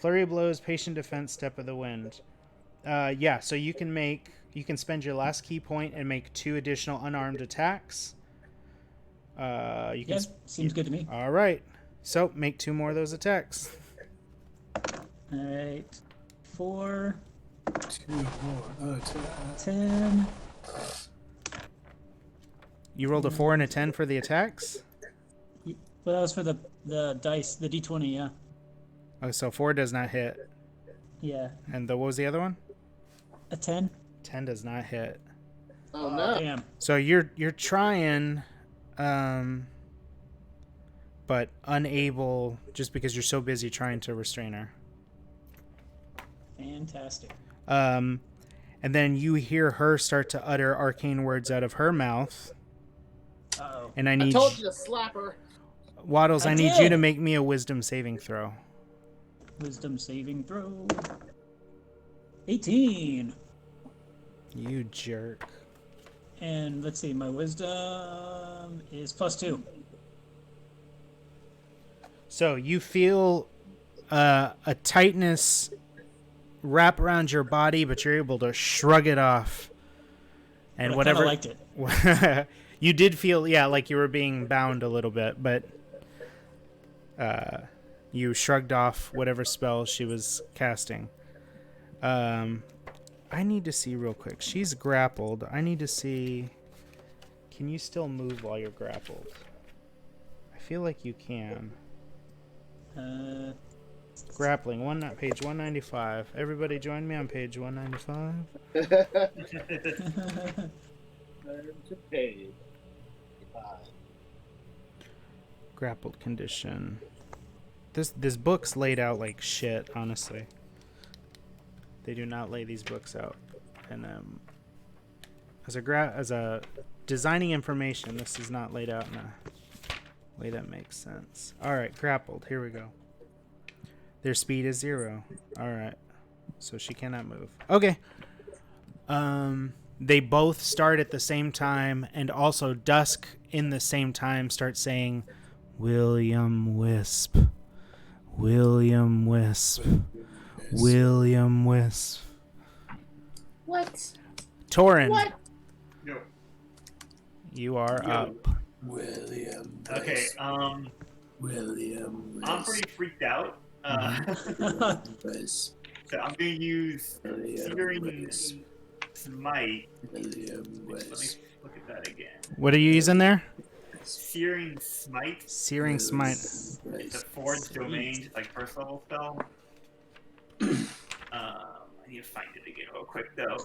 Flurry of blows, patient defense, step of the wind. Yeah, so you can spend your last key point and make 2 additional unarmed attacks. Yes, seems good to me. All right. So make 2 more of those attacks. All right, 4, 2 more. 10. You rolled a 4 and a 10 for the attacks. Well, that was for the dice, the D20. Yeah, Oh, so 4 does not hit. yeah, And what was the other one? a 10. 10 does not hit. Oh, no. Damn. So you're trying, but unable just because you're so busy trying to restrain her. Fantastic. And then you hear her start to utter arcane words out of her mouth. Uh-oh. And I I need told you to slap her. Waddles, I need you did. to make me a wisdom saving throw. Wisdom saving throw. 18. You jerk. And let's see, my wisdom is +2. So you feel a tightness wrap around your body, but you're able to shrug it off. And I whatever kinda liked it. you did feel, yeah, like you were being bound a little bit, but you shrugged off whatever spell she was casting. I need to see real quick. She's grappled. I need to see. Can you still move while you're grappled? I feel like you can. Grappling, page 195. Everybody join me on page 195. Turn to page 5. Grappled condition. This book's laid out like shit, honestly. They do not lay these books out. And as a designing information, this is not laid out in a way that makes sense. All right, grappled. Here we go. Their speed is 0. All right. So she cannot move. Okay. They both start at the same time, and also Dusk in the same time starts saying, William Wisp. William Wisp. William Wisp. What? Torin, What? Yo. you are Yo. up. William. Okay. William. I'm pretty freaked out. West. So I'm gonna use Searing West. Smite. William Let me West. look at that again. What are you using there? Searing Smite. Searing Smite. It's a forged domain, just like first level spell. I need to find it again real quick though.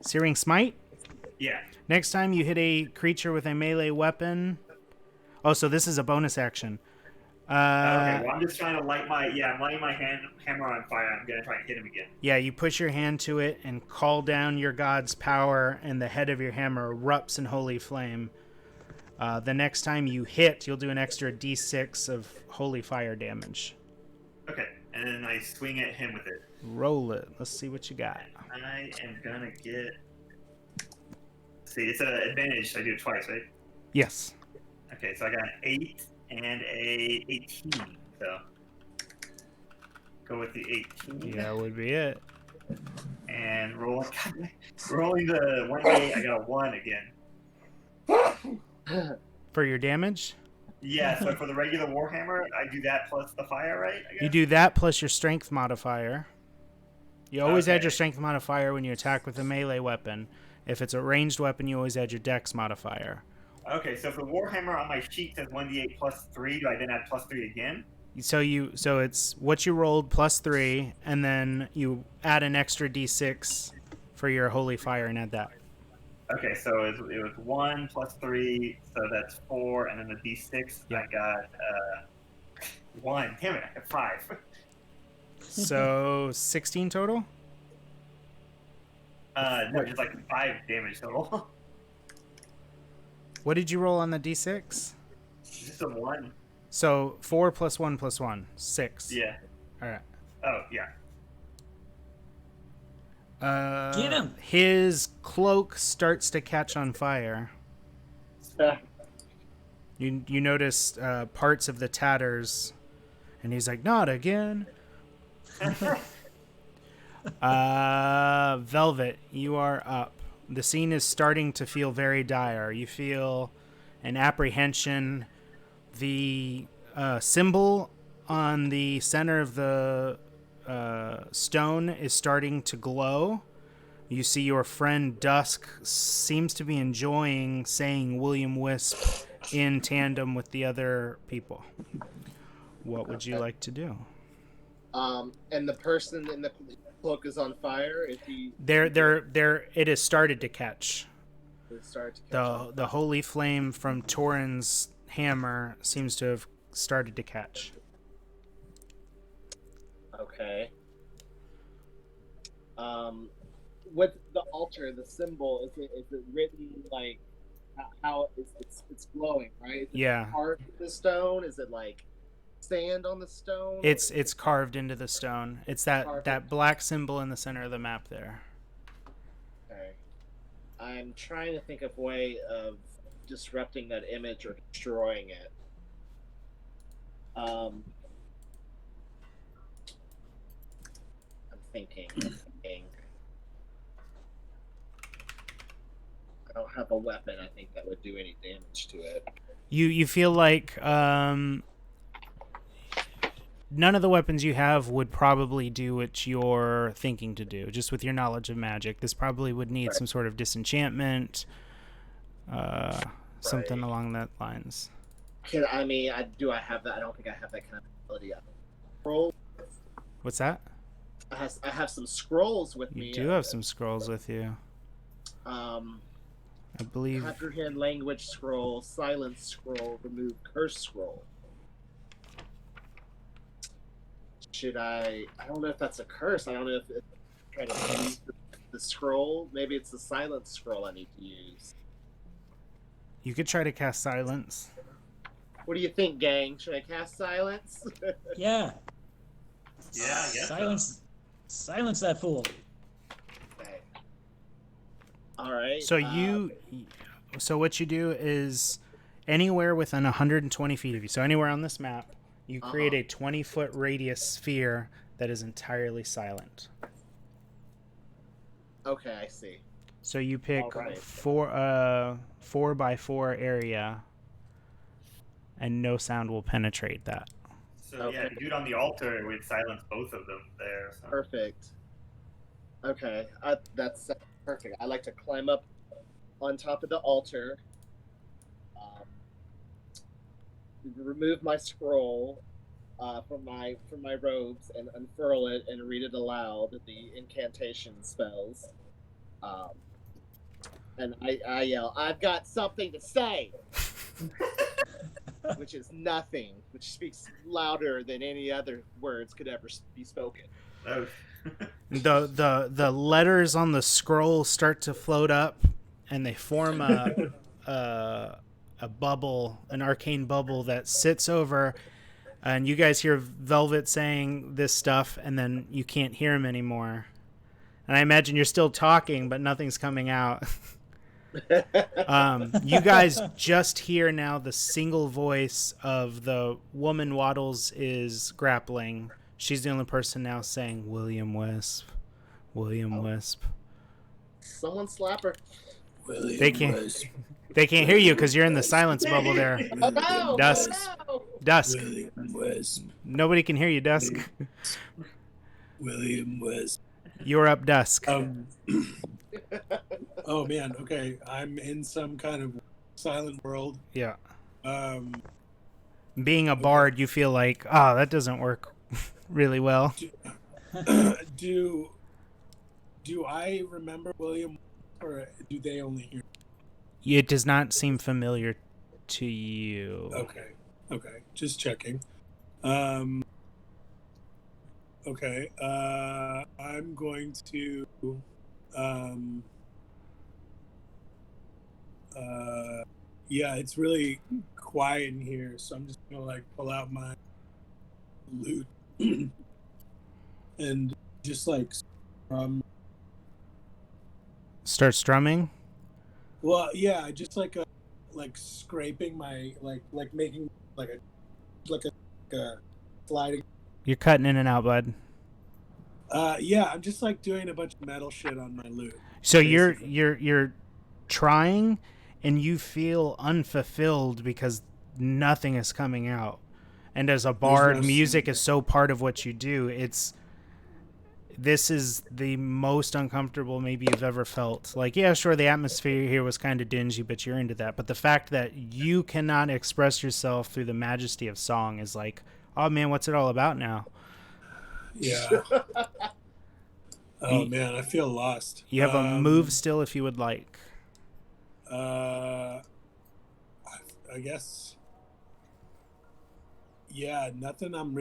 Searing Smite? Yeah. Next time you hit a creature with a melee weapon. Oh, so this is a bonus action. Okay, well I'm just trying to light my I'm lighting my hammer on fire. I'm gonna try and hit him again. Yeah, you push your hand to it and call down your god's power, and the head of your hammer erupts in holy flame. The next time you hit, you'll do an extra d6 of holy fire damage. Okay, and then I swing at him with it. Roll it. Let's see what you got. I am gonna get. See, it's an advantage. So I do it twice, right? Yes. Okay, so I got an 8 and a 18. So go with the 18. Yeah, that would be it. And rolling the 1d8, I got a 1 again. For your damage? Yeah, so for the regular Warhammer, I do that plus the fire, right? I guess? You do that plus your strength modifier. You always add Okay. your strength modifier when you attack with a melee weapon. If it's a ranged weapon, you always add your dex modifier. Okay, so for Warhammer on my sheet says 1d8 plus 3. Do I then add plus 3 again? So it's what you rolled plus 3, and then you add an extra d6 for your holy fire and add that. Okay, so it was 1 plus 3, so that's 4, and then the d6, Yeah. I got 1. Damn it, I got 5. So 16 total? No, just like 5 damage total. What did you roll on the d6? Just a 1. So 4 plus 1 plus 1. 6. Yeah. All right. Oh, yeah. Get him! His cloak starts to catch on fire. You notice parts of the tatters, and he's like, "Not again." Velvet, you are up. The scene is starting to feel very dire. You feel an apprehension. The symbol on the center of the stone is starting to glow. You see your friend Dusk seems to be enjoying saying William Wisp in tandem with the other people. What would you like to do? And the person in the cloak is on fire. If he It has started to catch. start to catch The holy flame from Torin's hammer seems to have started to catch. Okay. With the altar, the symbol, is it written like how it's glowing, right? Is it Yeah. carved in the stone? Is it like sand on the stone? It's carved into the stone. It's that Carved. black symbol in the center of the map there. Okay. I'm trying to think of a way of disrupting that image or destroying it. I'm thinking. I don't have a weapon, I think, that would do any damage to it. You feel like none of the weapons you have would probably do what you're thinking to do. Just with your knowledge of magic, this probably would need some sort of disenchantment, something along that lines. Do I have that? I don't think I have that kind of ability. Scroll. What's that? I have some scrolls with me. You do have some scrolls with you. I believe. Comprehend language scroll, silence scroll, remove curse scroll. Should I don't know if that's a curse. I don't know if it's trying to use the scroll. Maybe it's the silence scroll I need to use. You could try to cast silence. What do you think, gang? Should I cast silence? Yeah. Yeah, I guess so. Silence that fool. Okay. All right. So what you do is anywhere within 120 feet of you. So anywhere on this map, you create a 20-foot radius sphere that is entirely silent. Okay, I see. So you pick Alright. 4x4 area, and no sound will penetrate that. So Okay. if you do it on the altar, it would silence both of them there. So. Perfect. Okay, that's perfect. I like to climb up on top of the altar, remove my scroll from my robes, and unfurl it and read it aloud. The incantation spells, and I yell, "I've got something to say," which is nothing, which speaks louder than any other words could ever be spoken. Oh. The letters on the scroll start to float up, and they form a bubble, an arcane bubble that sits over. And you guys hear Velvet saying this stuff, and then you can't hear him anymore. And I imagine you're still talking, but nothing's coming out. You guys just hear now the single voice of the woman Waddles is grappling. She's the only person now saying, William Wisp. William Wisp. Someone slap her. William They can't. Wisp. They can't hear you because you're in the silence bubble there. Oh no! Dusk. Oh, no. Dusk. William Wisp. Nobody can hear you, Dusk. William Wisp. You're up, Dusk. Oh man, okay. I'm in some kind of silent world. Yeah. Um, Being a bard, you feel like, that doesn't work really well. do I remember William, or do they only hear? It does not seem familiar to you. Okay, just checking. Okay, I'm going to yeah, it's really quiet in here, so I'm just gonna like pull out my lute and just like Start strumming? well, yeah, just like scraping my like making like a sliding. You're cutting in and out, bud. Yeah, I'm just like doing a bunch of metal shit on my lute. So basically. you're trying, and you feel unfulfilled because nothing is coming out. And as a bard, music is so part of what you do. This is the most uncomfortable maybe you've ever felt. Like, yeah, sure, the atmosphere here was kind of dingy, but you're into that. But the fact that you cannot express yourself through the majesty of song is like, oh man, what's it all about now? Yeah. Oh man, I feel lost. You have a move still if you would like. I guess. Yeah, nothing. I'm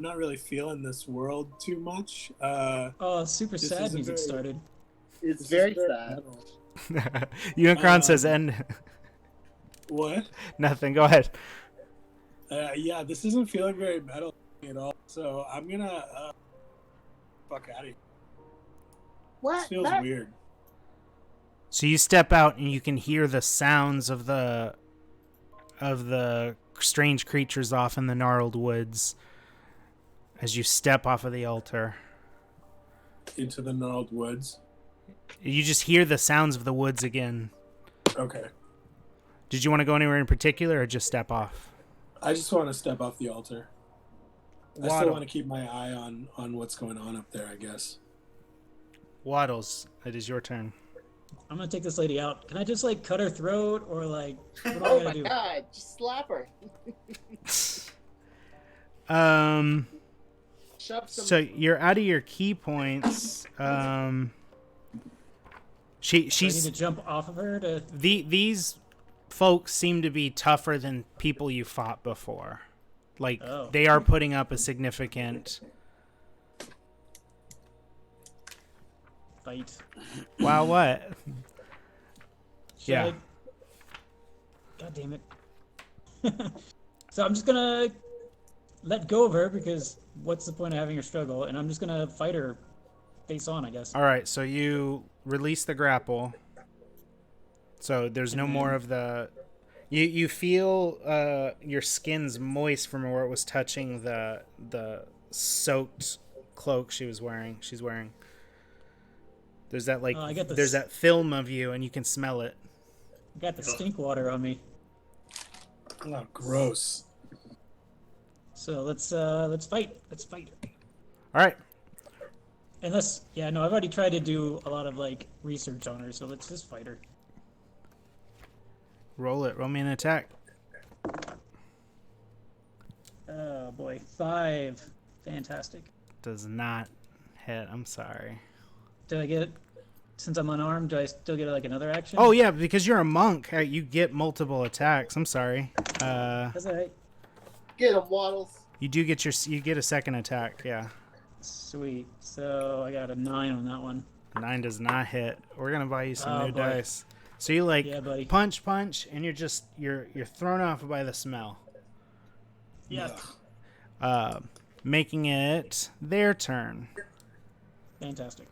not really feeling this world too much. Oh, super sad music started. It's very sad. Unicron says end. What? Nothing. Go ahead. Yeah, this isn't feeling very metal at all. So I'm gonna fuck out of here. What? This feels weird. So you step out and you can hear the sounds of the strange creatures off in the gnarled woods as you step off of the altar. Into the gnarled woods. You just hear the sounds of the woods again. Okay. Did you want to go anywhere in particular or just step off? I just want to step off the altar. I Waddle. still want to keep my eye on what's going on up there, I guess. Waddles, it is your turn. I'm gonna take this lady out. Can I just like cut her throat or like what do I Oh gotta my do? god, just slap her. Shove some. So you're out of your key points. Do I need She's to jump off of her to these folks seem to be tougher than people you fought before. Like they are putting up a significant fight? Wow, what? Should I... God damn it. So I'm just gonna let go of her because what's the point of having her struggle? And I'm just gonna fight her face on, I guess. All right, so you release the grapple. So there's no more of the... You feel your skin's moist from where it was touching the soaked cloak she's wearing. There's that like I got this. there's that film of you, and you can smell it. I got the stink water on me. Oh, gross. So let's fight. Let's fight. All right. Unless, yeah, no, I've already tried to do a lot of like research on her, so let's just fight her. Roll it. Roll me an attack. Oh boy, 5. Fantastic. Does not hit. I'm sorry. Do I get, since I'm unarmed, do I still get like another action? Oh yeah, because you're a monk, you get multiple attacks. I'm sorry. That's alright. Get him, Waddles. You do get you get a second attack. Yeah. Sweet. So I got a 9 on that one. 9 does not hit. We're gonna buy you some Oh, new boy. dice. So you like Yeah, buddy. punch, and you're thrown off by the smell. Yeah. Making it their turn. Fantastic.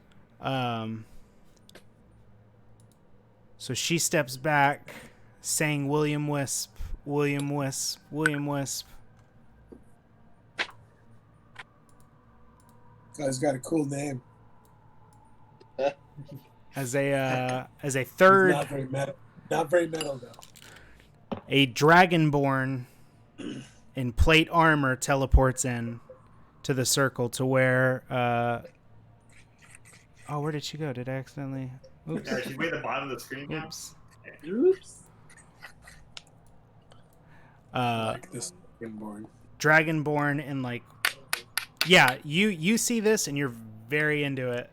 So she steps back, saying William Wisp, William Wisp, William Wisp. Guy's got a cool name. As a Not third, very metal. Not very metal though. a dragonborn in plate armor teleports in to the circle to where oh, where did she go? Did I accidentally? Oops. She's way at the bottom of the screen now. Oops. Oops. Like this born. Dragonborn in like, yeah, you see this and you're very into it.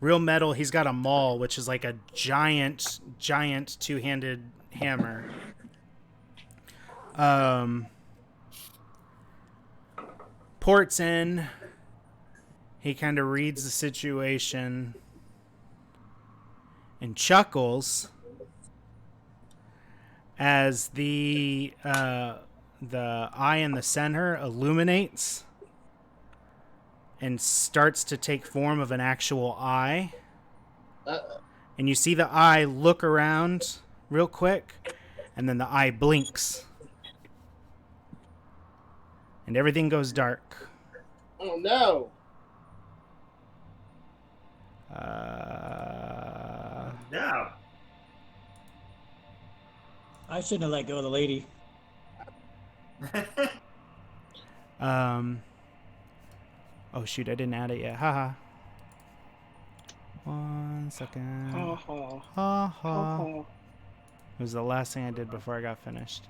Real metal. He's got a maul, which is like a giant two-handed hammer. Ports in. He kind of reads the situation and chuckles as the eye in the center illuminates and starts to take form of an actual eye. And you see the eye look around real quick, and then the eye blinks. And everything goes dark. Oh no. No. I shouldn't have let go of the lady. Oh shoot, I didn't add it yet. Haha. 1 second. Ha ha. Ha Ha ha. ha. It was the last thing I did before I got finished.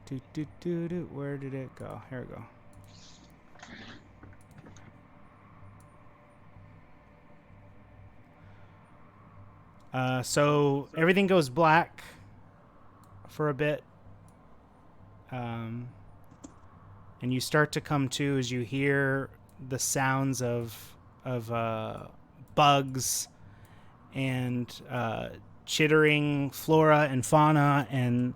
Where did it go? Here we go. So everything goes black for a bit. And you start to come to as you hear the sounds of bugs and chittering flora and fauna, and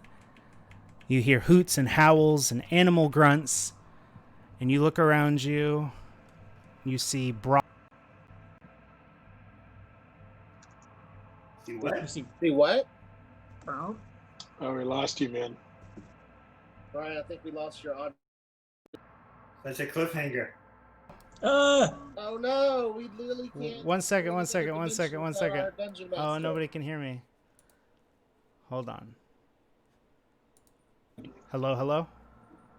you hear hoots and howls and animal grunts, and you look around you, you see See what? You see, See what? Brown? Oh, we lost you, man. Brian, I think we lost your audio. Such a cliffhanger. Oh no, we literally can't. One second. Our dungeon Oh, master. nobody can hear me. Hold on. Hello?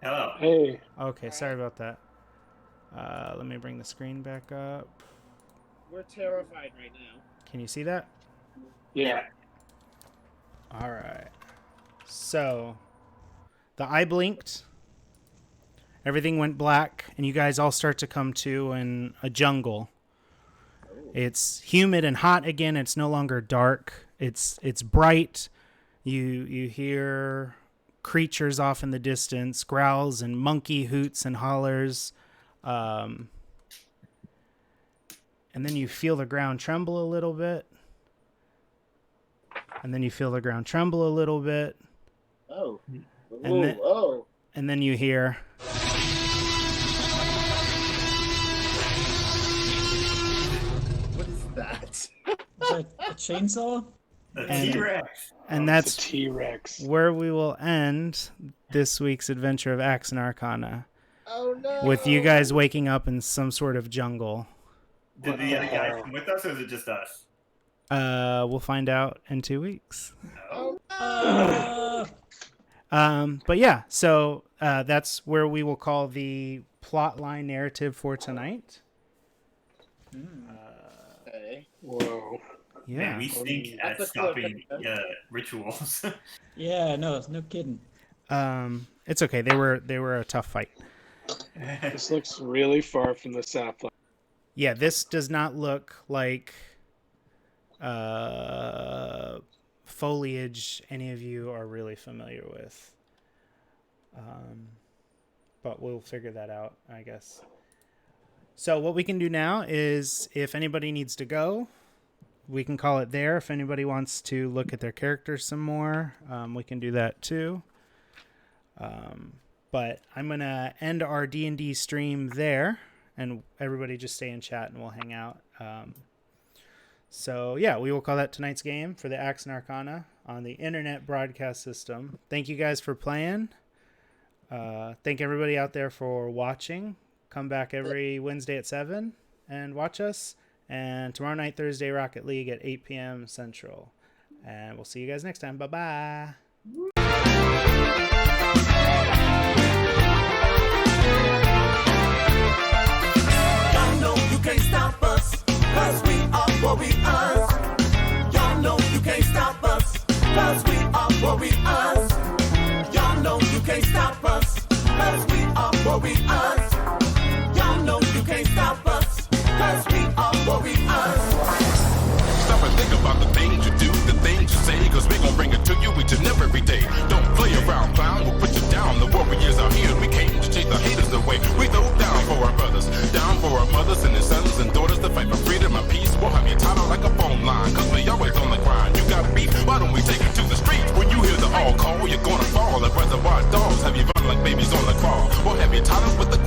Hello. Hey. Okay, sorry about that. Let me bring the screen back up. We're terrified right now. Can you see that? Yeah. All right. So, the eye blinked. Everything went black, and you guys all start to come to in a jungle. It's humid and hot again. It's no longer dark. It's bright. You hear creatures off in the distance, growls and monkey hoots and hollers. And then you feel the ground tremble a little bit. And then you feel the ground tremble a little bit. Oh. And then- Oh. And then you hear... What is that? Is that a chainsaw? The And- T-Rex. And Oh, that's it's a T-Rex. where we will end this week's adventure of AXE+ARCANA. Oh no! with you guys waking up in some sort of jungle. Did the other guys come with us, or is it just us? We'll find out in 2 weeks. Oh. But yeah, so that's where we will call the plotline narrative for tonight. Okay. Whoa. Yeah. Man, we stink at That's a stopping cool rituals. Yeah, no kidding. It's okay. They were a tough fight. This looks really far from the sapling. Yeah, this does not look like foliage any of you are really familiar with. But we'll figure that out, I guess. So what we can do now is, if anybody needs to go, we can call it there. If anybody wants to look at their characters some more, we can do that too. But I'm going to end our D&D stream there, and everybody just stay in chat and we'll hang out. So yeah, we will call that tonight's game for the AXE and Arcana on the internet broadcast system. Thank you guys for playing. Thank everybody out there for watching. Come back every Wednesday at 7 and watch us. And tomorrow night, Thursday, Rocket League at 8 p.m. Central. And we'll see you guys next time. Bye-bye. Y'all know you can't stop us, 'cause we are warriors. Y'all know you can't stop us, 'cause we are warriors. Y'all know you can't stop us, 'cause we are warriors. Y'all know you can't stop us, 'cause we are warriors. Stop and think about the things you do, the things you say, 'cause we gon' bring it to you each and every day. Don't play around, clown, we'll put you down. The warriors are here, we came to chase the haters away. We throw down for our brothers, down for our mothers and their sons and daughters to fight for freedom and peace. We'll have you tied out like a phone line, 'cause we always on the grind. You got beef, why don't we take you to the streets? When you hear the all call, you're gonna fall. Like reservoir dogs, have you run like babies on the crawl? Or have you tied up with the